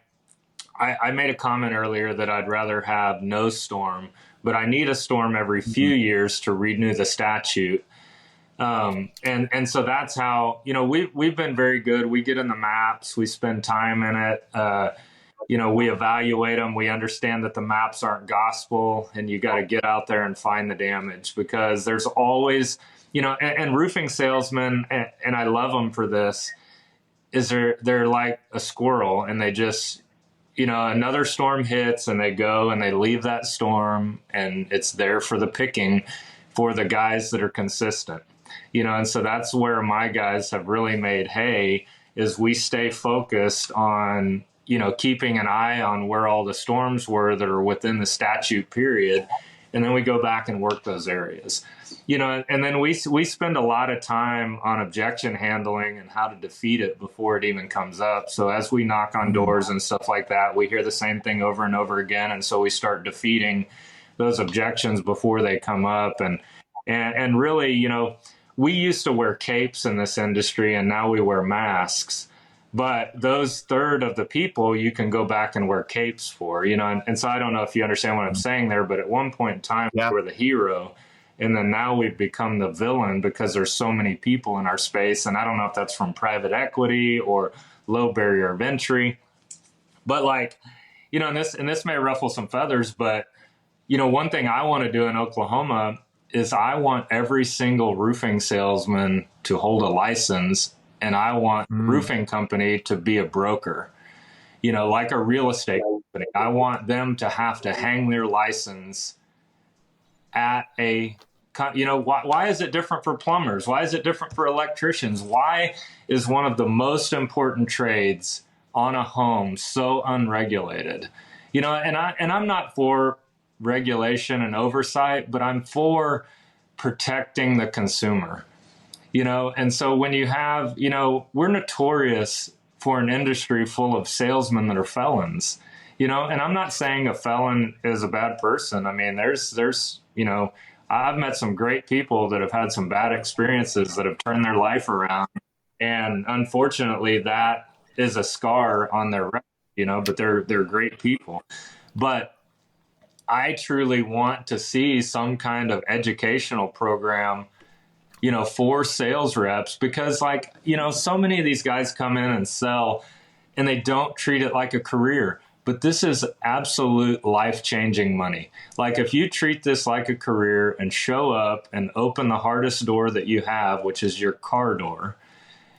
I made a comment earlier that I'd rather have no storm, but I need a storm every few years to renew the statute. And so that's how, we've been very good. We get in the maps, we spend time in it. We evaluate them. We understand that the maps aren't gospel, and you got to get out there and find the damage, because there's always, and roofing salesmen, and I love them for this, is they're like a squirrel, and they just, another storm hits and they go and they leave that storm, and it's there for the picking for the guys that are consistent, and so that's where my guys have really made hay, is we stay focused on keeping an eye on where all the storms were that are within the statute period. And then we go back and work those areas, and then we spend a lot of time on objection handling and how to defeat it before it even comes up. So as we knock on doors and stuff like that, we hear the same thing over and over again. And so we start defeating those objections before they come up. And really, we used to wear capes in this industry, and now we wear masks. But those third of the people you can go back and wear capes for, and so I don't know if you understand what I'm saying there, but at one point in time, we were the hero. And then now we've become the villain because there's so many people in our space. And I don't know if that's from private equity or low barrier of entry. But and this may ruffle some feathers, but, one thing I want to do in Oklahoma is I want every single roofing salesman to hold a license. And I want the roofing company to be a broker, like a real estate company. I want them to have to hang their license at why is it different for plumbers? Why is it different for electricians? Why is one of the most important trades on a home so unregulated? And I'm not for regulation and oversight, but I'm for protecting the consumer. And so when you have, we're notorious for an industry full of salesmen that are felons, and I'm not saying a felon is a bad person. I mean, there's, I've met some great people that have had some bad experiences that have turned their life around. And unfortunately, that is a scar on their record, but they're great people. But I truly want to see some kind of educational program for sales reps, because so many of these guys come in and sell and they don't treat it like a career, but this is absolute life-changing money. Like if you treat this like a career and show up and open the hardest door that you have, which is your car door,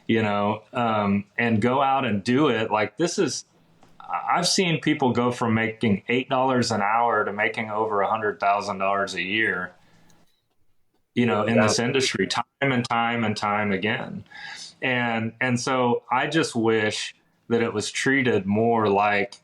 and go out and do it. I've seen people go from making $8 an hour to making over $100,000 a year, in this industry, time and time and time again. And so I just wish that it was treated more like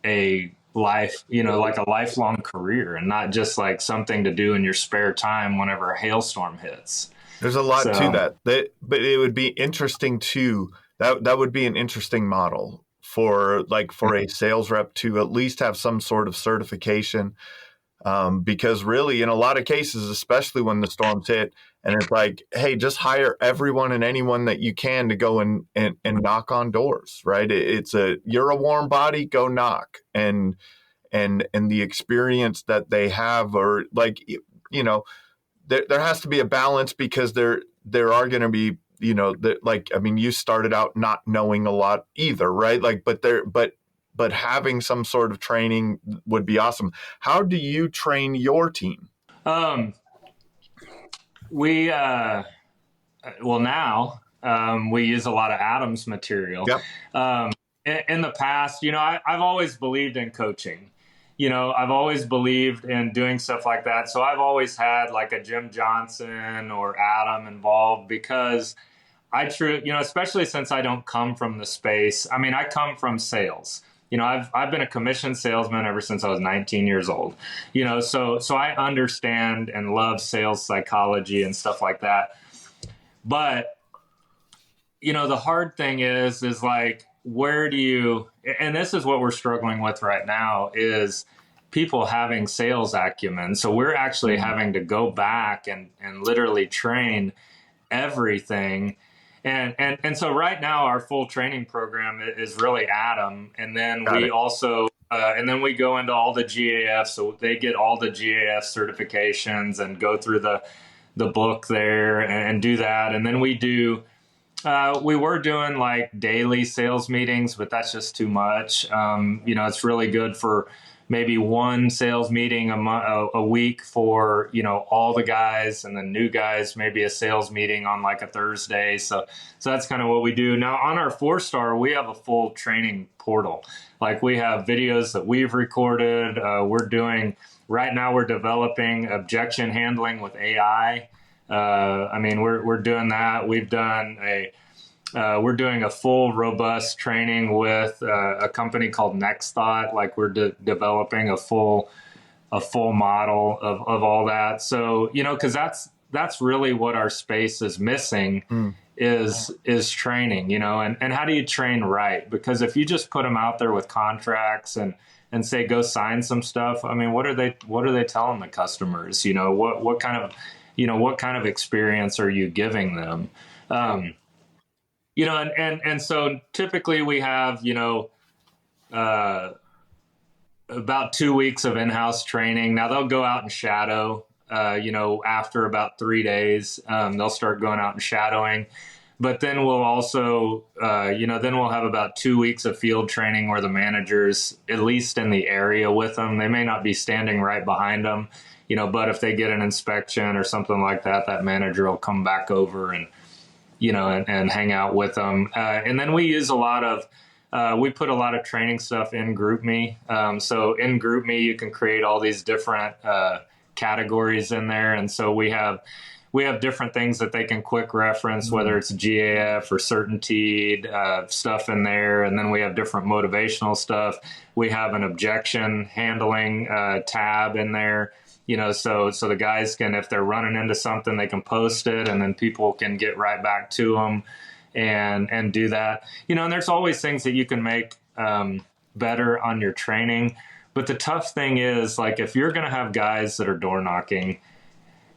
a life, like a lifelong career, and not just like something to do in your spare time whenever a hailstorm hits. There's a lot to that, but it would be interesting too. That would be an interesting model for a sales rep to at least have some sort of certification. Because really, in a lot of cases, especially when the storms hit, and it's like, hey, just hire everyone and anyone that you can to go and knock on doors, right? You're a warm body, go knock, and the experience that they have, or there has to be a balance, because there are going to be, you started out not knowing a lot either, right? But having some sort of training would be awesome. How do you train your team? We use a lot of Adams material. Yep. In the past, I've always believed in coaching. I've always believed in doing stuff like that. So I've always had like a Jim Johnson or Adam involved, because especially since I don't come from the space. I mean, I come from sales. I've been a commission salesman ever since I was 19 years old, so I understand and love sales psychology and stuff like that. But, the hard thing is like, where do you, and this is what we're struggling with right now, is people having sales acumen. So we're actually having to go back and literally train everything. And so right now our full training program is really Adam. And then we also, and then we go into all the GAF. So they get all the GAF certifications and go through the book there and do that. And then we were doing like daily sales meetings, but that's just too much. It's really good for maybe one sales meeting a week for, all the guys, and then new guys, maybe a sales meeting on like a Thursday. So that's kind of what we do. Now on our 4-star, we have a full training portal. Like we have videos that we've recorded. Right now we're developing objection handling with AI. We're doing that. We've done we're doing a full robust training with a company called Next Thought. Like we're developing a full model of all that. So, cause that's really what our space is missing is training, and how do you train right? Because if you just put them out there with contracts and say, go sign some stuff. I mean, what are they telling the customers? What kind of experience are you giving them? And so typically we have, about 2 weeks of in-house training. Now they'll go out and shadow, after about 3 days, they'll start going out and shadowing. But then we'll also, then we'll have about 2 weeks of field training where the managers, at least in the area with them, they may not be standing right behind them, but if they get an inspection or something like that, that manager will come back over and hang out with them. And then we use we put a lot of training stuff in GroupMe. So in GroupMe, you can create all these different categories in there. And so we have different things that they can quick reference, whether it's GAF or certainty stuff in there. And then we have different motivational stuff. We have an objection handling tab in there. So the guys can, if they're running into something, they can post it and then people can get right back to them and do that. And there's always things that you can make better on your training. But the tough thing is, like, if you're going to have guys that are door knocking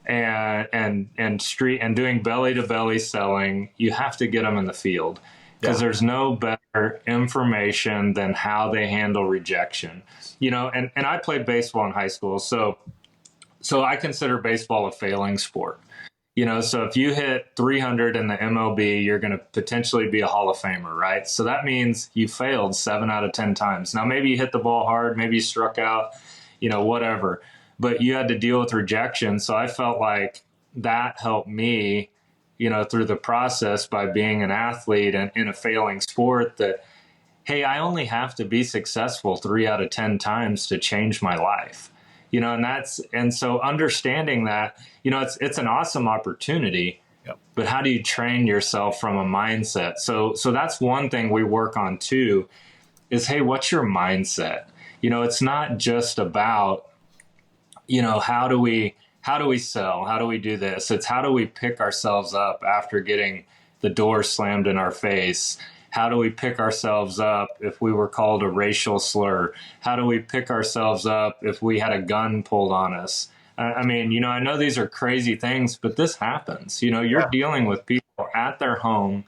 and street and doing belly to belly selling, you have to get them in the field because there's no better information than how they handle rejection. And I played baseball in high school. So I consider baseball a failing sport. So if you hit 300 in the MLB, you're going to potentially be a Hall of Famer, right? So that means you failed 7 out of 10 times. Now, maybe you hit the ball hard, maybe you struck out, whatever, but you had to deal with rejection. So I felt like that helped me, through the process by being an athlete and in a failing sport that, hey, I only have to be successful 3 out of 10 times to change my life. And so understanding that, it's an awesome opportunity, but how do you train yourself from a mindset? So that's one thing we work on too is, hey, what's your mindset? It's not just about, how do we sell? How do we do this? It's how do we pick ourselves up after getting the door slammed in our face? How do we pick ourselves up if we were called a racial slur? How do we pick ourselves up if we had a gun pulled on us? I mean, I know these are crazy things, but this happens. You're dealing with people at their home,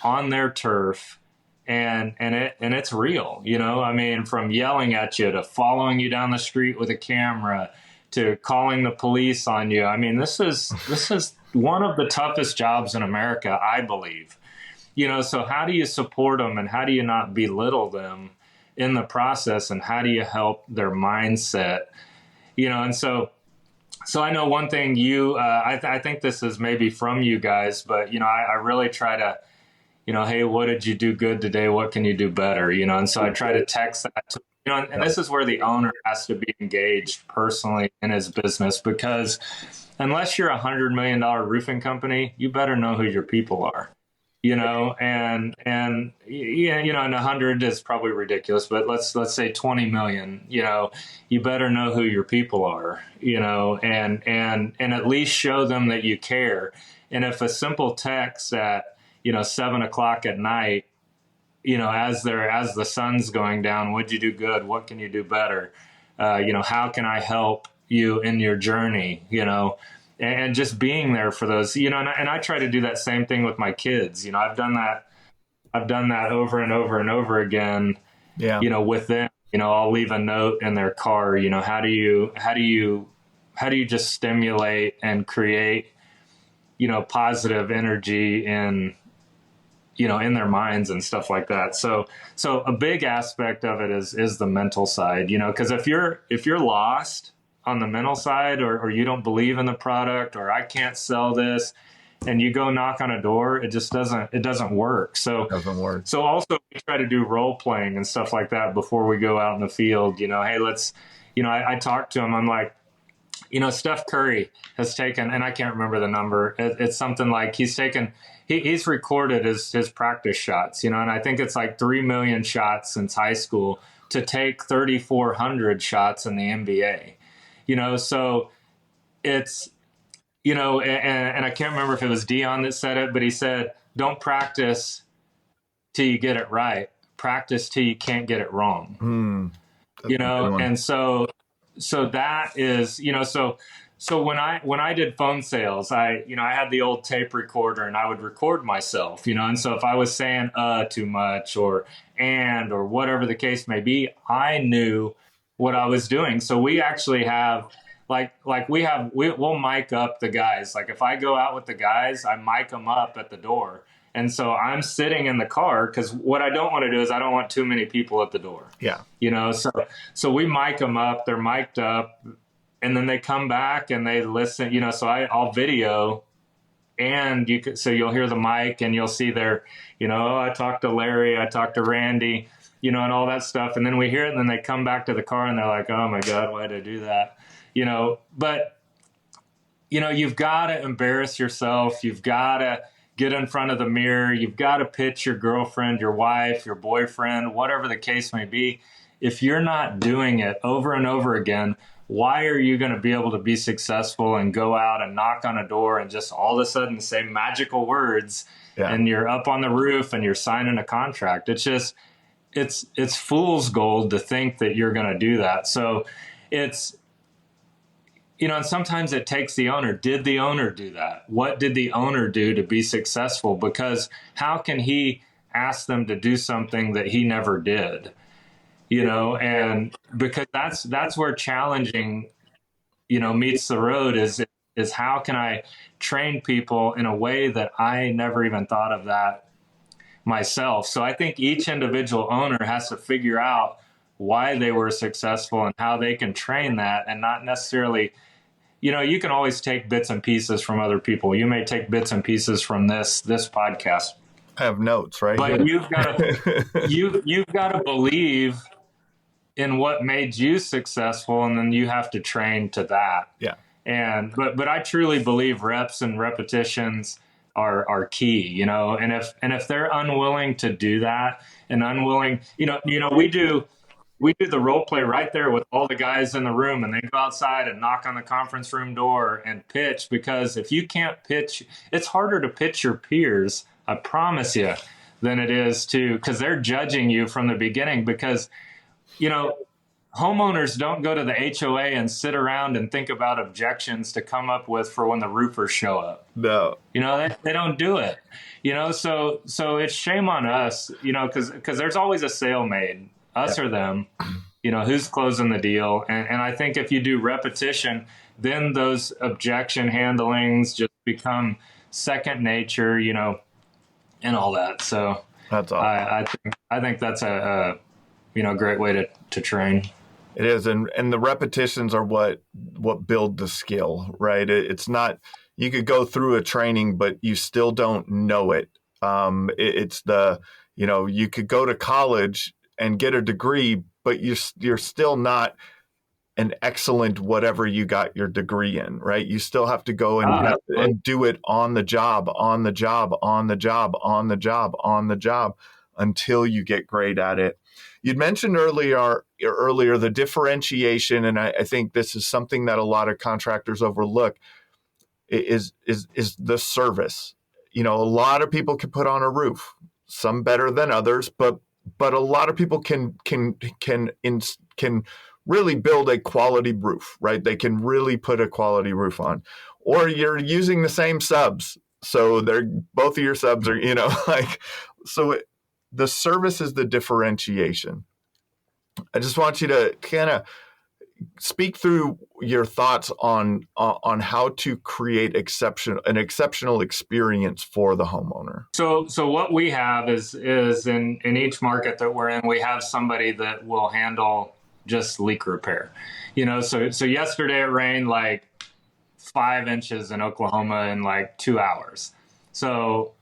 on their turf, and it's real. I mean, from yelling at you to following you down the street with a camera to calling the police on you. I mean, this is one of the toughest jobs in America, I believe. So how do you support them and how do you not belittle them in the process and how do you help their mindset? And so I know one thing I think this is maybe from you guys, but, I really try to, hey, what did you do good today? What can you do better? And so I try to text that to, and this is where the owner has to be engaged personally in his business, because unless you're $100 million roofing company, you better know who your people are. And 100 is probably ridiculous, but let's say 20 million, you better know who your people are, and at least show them that you care. And if a simple text at, 7:00 at night, as the sun's going down, what'd you do good? What can you do better? How can I help you in your journey? And just being there for those, and I try to do that same thing with my kids. I've done that over and over and over again. With them, I'll leave a note in their car. How do you just stimulate and create, positive energy in their minds and stuff like that. So a big aspect of it is the mental side. Because if you're lost on the mental side, or you don't believe in the product, or I can't sell this, and you go knock on a door, it doesn't work. So also we try to do role playing and stuff like that before we go out in the field. Hey, let's, I talk to them. I'm like, Steph Curry has taken, and I can't remember the number. It's something like he's recorded his practice shots, and I think it's like 3 million shots since high school to take 3,400 shots in the NBA. So it's, and I can't remember if it was Dion that said it, but he said, don't practice till you get it right. Practice till you can't get it wrong. And so that is, so when I did phone sales, I had the old tape recorder and I would record myself, and so if I was saying too much or whatever the case may be, I knew what I was doing. So we actually have we'll mic up the guys. Like if I go out with the guys, I mic them up at the door. And so I'm sitting in the car because what I don't want to do is I don't want too many people at the door. Yeah. So we mic them up, they're mic'd up, and then they come back and they listen, so I'll video, and you'll hear the mic and you'll see their, I talked to Larry, I talked to Randy, and all that stuff. And then we hear it and then they come back to the car and they're like, oh my God, why did I do that? But you've got to embarrass yourself. You've got to get in front of the mirror. You've got to pitch your girlfriend, your wife, your boyfriend, whatever the case may be. If you're not doing it over and over again, why are you going to be able to be successful and go out and knock on a door and just all of a sudden say magical words and you're up on the roof and you're signing a contract? It's just, it's fool's gold to think that you're going to do that. So it's, and sometimes it takes the owner. Did the owner do that? What did the owner do to be successful? Because how can he ask them to do something that he never did? And because that's where challenging, meets the road is how can I train people in a way that I never even thought of that myself? So I think each individual owner has to figure out why they were successful and how they can train that, and not necessarily, you can always take bits and pieces from other people. You may take bits and pieces from this podcast. I have notes, right? But you've got to believe in what made you successful, and then you have to train to that. Yeah. But I truly believe reps and repetitions are key, and if they're unwilling to do that and unwilling, we do the role play right there with all the guys in the room, and they go outside and knock on the conference room door and pitch, because if you can't pitch, it's harder to pitch your peers, I promise you, than it is because they're judging you from the beginning. Because, homeowners don't go to the HOA and sit around and think about objections to come up with for when the roofers show up. No. They don't do it. So it's shame on us, because there's always a sale made. Us or them, who's closing the deal. And I think if you do repetition, then those objection handlings just become second nature, and all that. So that's awesome. I think that's a great way to train. It is. And the repetitions are what build the skill, right? It's not, you could go through a training, but you still don't know it. It's you could go to college and get a degree, but you're still not an excellent whatever you got your degree in, right? You still have to go and do it on the job until you get great at it. You'd mentioned earlier the differentiation, and I think this is something that a lot of contractors overlook, is the service. A lot of people can put on a roof, some better than others, but a lot of people can really build a quality roof, right? They can really put a quality roof on. Or you're using the same subs, so both of your subs are, the service is the differentiation. I just want you to kind of speak through your thoughts on how to create an exceptional experience for the homeowner. So what we have is in each market that we're in, we have somebody that will handle just leak repair. So yesterday it rained like 5 inches in Oklahoma in like 2 hours. So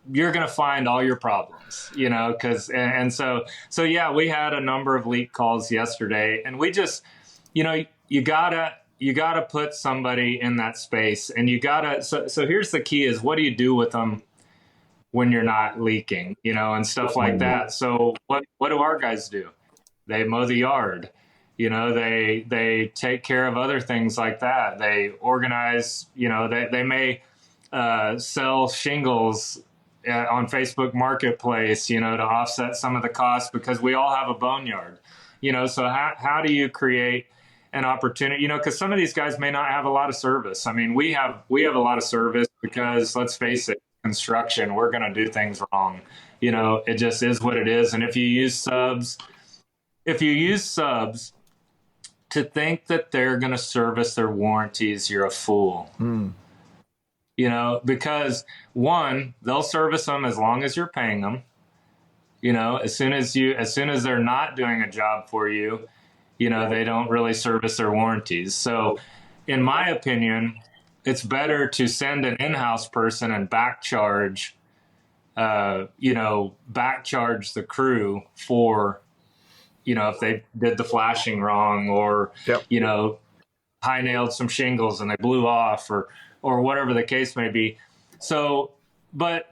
you're going to find all your problems, so yeah, we had a number of leak calls yesterday, and we just, you gotta, you got to put somebody in that space, and you got to, so here's the key is, what do you do with them when you're not leaking, and stuff like that. So what do our guys do? They mow the yard, they take care of other things like that. They organize, they may sell shingles on Facebook Marketplace, to offset some of the costs, because we all have a boneyard, so how do you create an opportunity, because some of these guys may not have a lot of service. I mean, we have a lot of service because, let's face it, construction, we're going to do things wrong. It just is what it is. And if you use subs to think that they're going to service their warranties, you're a fool. Because one, they'll service them as long as you're paying them. As soon as they're not doing a job for you, they don't really service their warranties. So in my opinion, it's better to send an in-house person and back charge the crew for, if they did the flashing wrong, or, high nailed some shingles and they blew off, or whatever the case may be. So, but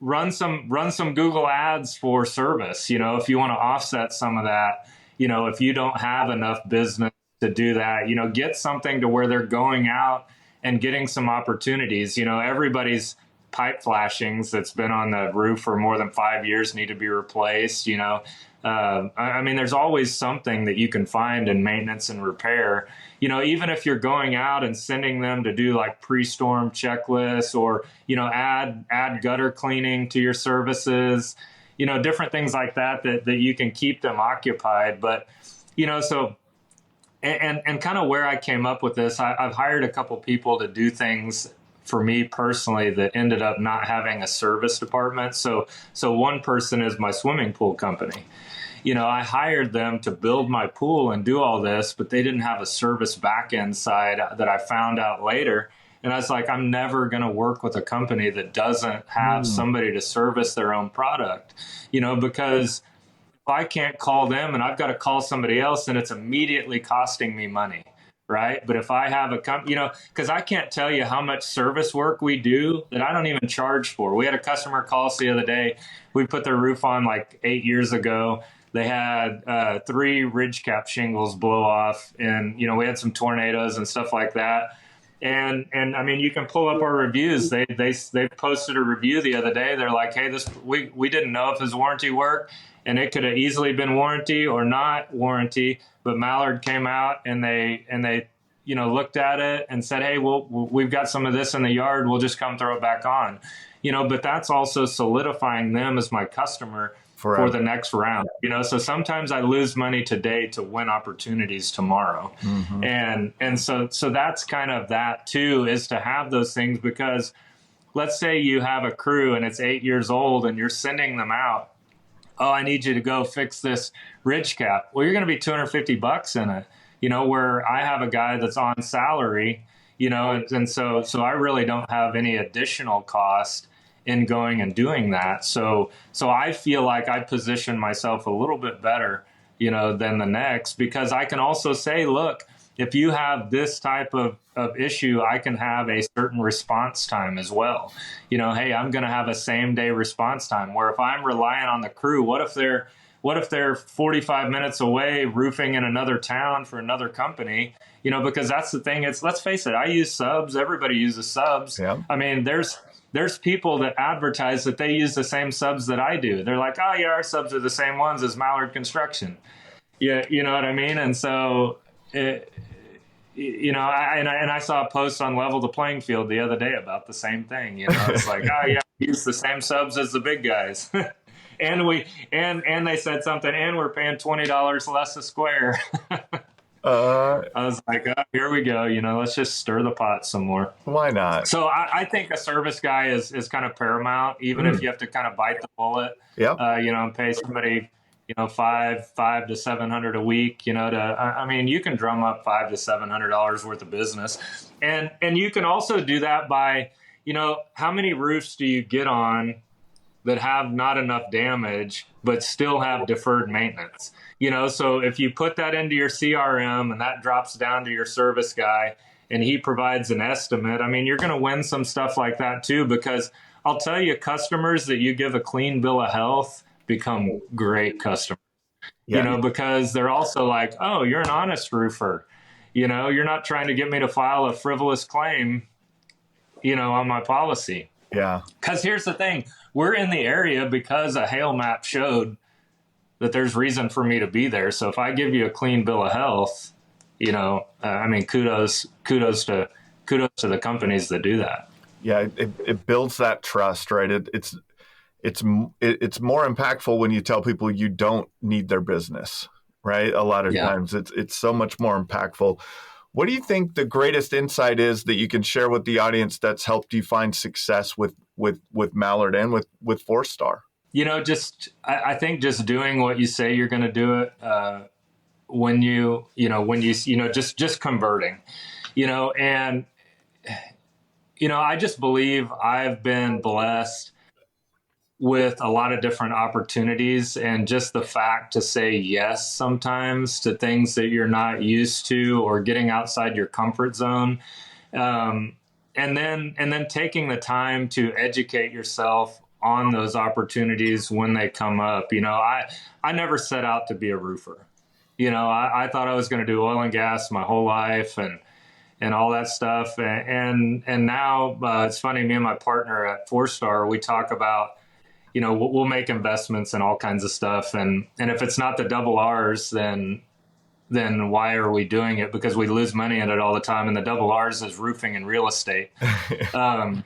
run some Google ads for service, if you want to offset some of that, if you don't have enough business to do that, get something to where they're going out and getting some opportunities. Everybody's pipe flashings that's been on the roof for more than 5 years need to be replaced. I mean, there's always something that you can find in maintenance and repair, even if you're going out and sending them to do like pre-storm checklists, or, add gutter cleaning to your services, different things like that you can keep them occupied. But, so, and kind of where I came up with this, I've hired a couple people to do things for me personally that ended up not having a service department. So one person is my swimming pool company. I hired them to build my pool and do all this, but they didn't have a service back end side that I found out later. And I was like, I'm never going to work with a company that doesn't have somebody to service their own product, because if I can't call them and I've got to call somebody else, then it's immediately costing me money. Right. But if I have a company, because I can't tell you how much service work we do that I don't even charge for. We had a customer call us the other day. We put their roof on like 8 years ago. They had 3 ridge cap shingles blow off, and, we had some tornadoes and stuff like that. And I mean, you can pull up our reviews. They posted a review the other day. They're like, hey, we didn't know if his warranty worked, and it could have easily been warranty or not warranty. But Mallard came out and they looked at it and said, hey, we've got some of this in the yard. We'll just come throw it back on. But that's also solidifying them as my customer for the next round. So sometimes I lose money today to win opportunities tomorrow. And so that's kind of that too, is to have those things, because let's say you have a crew and it's 8 years old and you're sending them out. Oh, I need you to go fix this ridge cap. Well, you're going to be $250 in it, where I have a guy that's on salary, and so I really don't have any additional cost in going and doing that. So I feel like I position myself a little bit better, than the next, because I can also say, look, if you have this type of issue, I can have a certain response time as well. Hey, I'm going to have a same day response time, where if I'm relying on the crew, what if they're 45 minutes away roofing in another town for another company, because that's the thing. Let's face it, I use subs. Everybody uses subs. Yeah. I mean, there's people that advertise that they use the same subs that I do. They're like, oh yeah, our subs are the same ones as Mallard Construction. Yeah. You know what I mean? And so, I saw a post on Level the Playing Field the other day about the same thing. It's like, oh yeah, we use the same subs as the big guys. and they said something, and we're paying $20 less a square. I was like, oh, here we go. Let's just stir the pot some more. Why not? So I think a service guy is kind of paramount, even if you have to kind of bite the bullet. Yeah. And pay somebody, $500 to $700 a week. You can drum up $500 to $700 worth of business, and you can also do that by, how many roofs do you get on that have not enough damage, but still have deferred maintenance. So if you put that into your CRM and that drops down to your service guy and he provides an estimate, I mean, you're going to win some stuff like that too, because I'll tell you, customers that you give a clean bill of health become great customers, because they're also like, oh, you're an honest roofer. You're not trying to get me to file a frivolous claim, on my policy. Yeah. Because here's the thing. We're in the area because a hail map showed that there's reason for me to be there. So if I give you a clean bill of health, kudos to the companies that do that. Yeah, it builds that trust, right? It's more impactful when you tell people you don't need their business, right? A lot of times it's so much more impactful. What do you think the greatest insight is that you can share with the audience that's helped you find success with Mallard and with 4-Star? I think just doing what you say you're going to do it, just converting, and, I just believe I've been blessed with a lot of different opportunities, and just the fact to say yes sometimes to things that you're not used to, or getting outside your comfort zone. And then taking the time to educate yourself on those opportunities when they come up. I never set out to be a roofer. I thought I was going to do oil and gas my whole life and all that stuff. And now it's funny, me and my partner at 4-Star, we talk about, we'll make investments in all kinds of stuff. And if it's not the double R's, then why are we doing it? Because we lose money in it all the time. And the double R's is roofing and real estate. And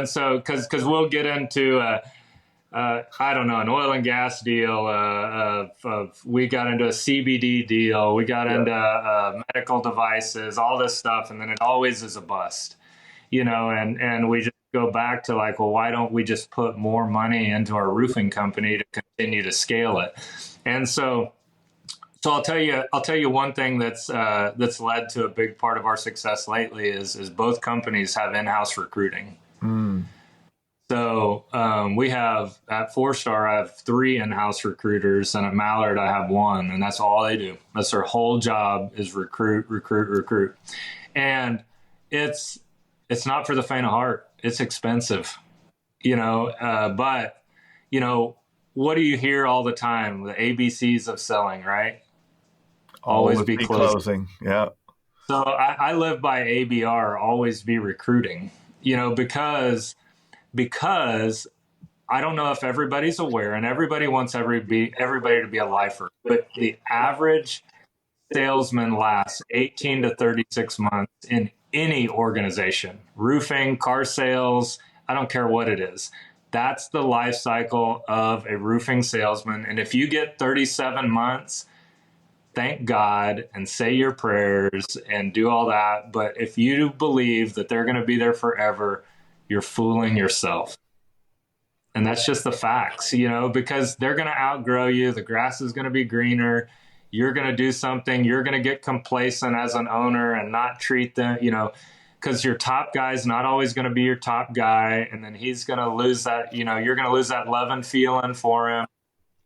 so, cause we'll get into, I don't know, an oil and gas deal. We got into a CBD deal. We got into medical devices, all this stuff. And then it always is a bust, and we just go back to like, well, why don't we just put more money into our roofing company to continue to scale it? And so I'll tell you one thing that's led to a big part of our success lately is both companies have in-house recruiting. So we have at 4-Star, I have 3 in-house recruiters, and at Mallard I have 1, and that's all they do. That's their whole job is recruit. And it's not for the faint of heart. It's expensive, but what do you hear all the time? The ABCs of selling, right? Always be closing. Yeah. So I live by ABR, always be recruiting, because I don't know if everybody's aware, and everybody wants everybody to be a lifer, but the average salesman lasts 18 to 36 months in any organization, roofing, car sales, I don't care what it is. That's the life cycle of a roofing salesman. And if you get 37 months, thank God and say your prayers and do all that. But if you believe that they're going to be there forever, you're fooling yourself. And that's just the facts, because they're going to outgrow you. The grass is going to be greener. You're going to do something. You're going to get complacent as an owner and not treat them, because your top guy's not always going to be your top guy. And then he's going to lose that, you're going to lose that love and feeling for him.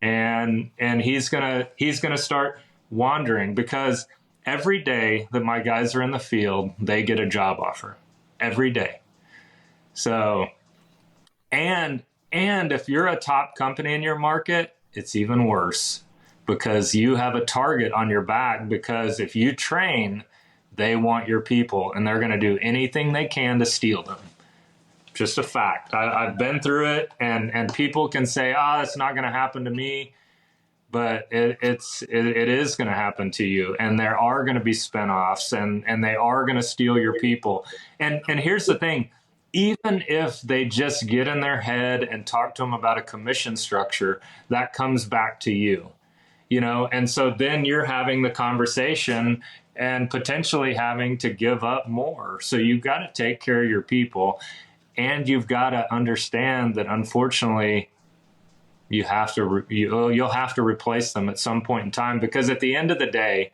And he's going to start wandering, because every day that my guys are in the field, they get a job offer every day. So, and if you're a top company in your market, it's even worse, because you have a target on your back, because if you train, they want your people and they're going to do anything they can to steal them. Just a fact. I've been through it, and people can say, it's not going to happen to me, but it is going to happen to you. And there are going to be spinoffs, and they are going to steal your people. And here's the thing. Even if they just get in their head and talk to them about a commission structure, that comes back to you. And so then you're having the conversation and potentially having to give up more. So you've got to take care of your people, and you've got to understand that unfortunately you'll have to replace them at some point in time, because at the end of the day,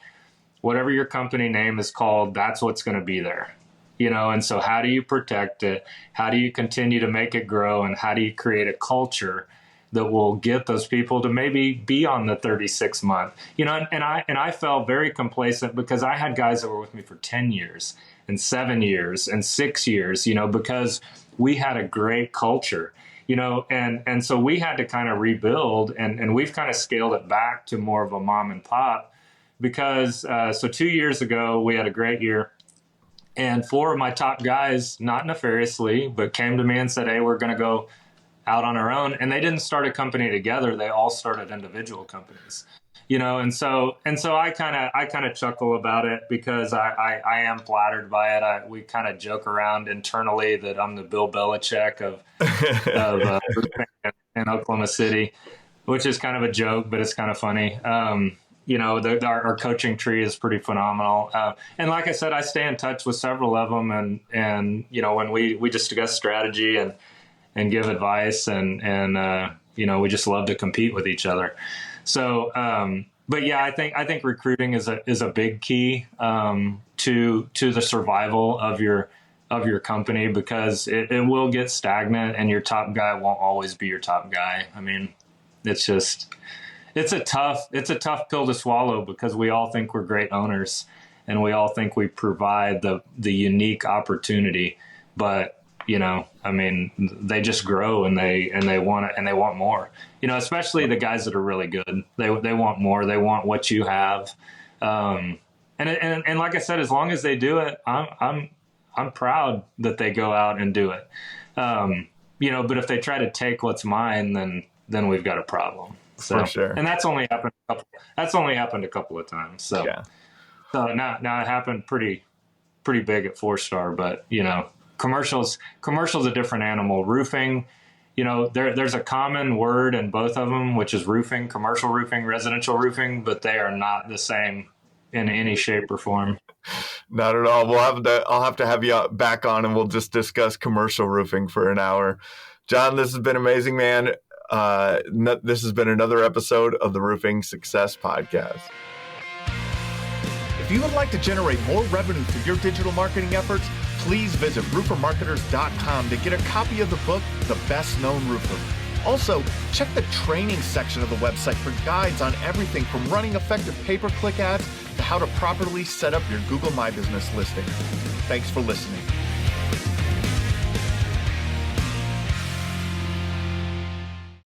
whatever your company name is called, that's what's going to be there. And so how do you protect it? How do you continue to make it grow? And how do you create a culture that will get those people to maybe be on the 36 month, and I felt very complacent because I had guys that were with me for 10 years and 7 years and 6 years, because we had a great culture, and so we had to kind of rebuild, and we've kind of scaled it back to more of a mom and pop because, so 2 years ago, we had a great year. And 4 of my top guys, not nefariously, but came to me and said, hey, we're going to go out on our own. And they didn't start a company together. They all started individual companies, and so I kind of chuckle about it because I am flattered by it. We kind of joke around internally that I'm the Bill Belichick of in Oklahoma City, which is kind of a joke, but it's kind of funny. Our coaching tree is pretty phenomenal. And like I said, I stay in touch with several of them and when we just discuss strategy and give advice and we just love to compete with each other. So, but yeah, I think recruiting is a big key, to the survival of your company because it will get stagnant and your top guy won't always be your top guy. I mean, it's a tough pill to swallow because we all think we're great owners and we all think we provide the unique opportunity, but they just grow and they want more, especially the guys that are really good. They want more. They want what you have. And like I said, as long as they do it, I'm proud that they go out and do it. But if they try to take what's mine, then we've got a problem. So, for sure. And that's only happened a couple of times. So, yeah. So now it happened pretty big at 4-star, but commercial's a different animal. Roofing, there's a common word in both of them, which is roofing, commercial roofing, residential roofing, but they are not the same in any shape or form. Not at all. I'll have to have you back on and we'll just discuss commercial roofing for an hour. John, this has been amazing, man. This has been another episode of the Roofing Success Podcast. If you would like to generate more revenue through your digital marketing efforts, please visit roofermarketers.com to get a copy of the book, The Best Known Roofer. Also, check the training section of the website for guides on everything from running effective pay-per-click ads to how to properly set up your Google My Business listing. Thanks for listening.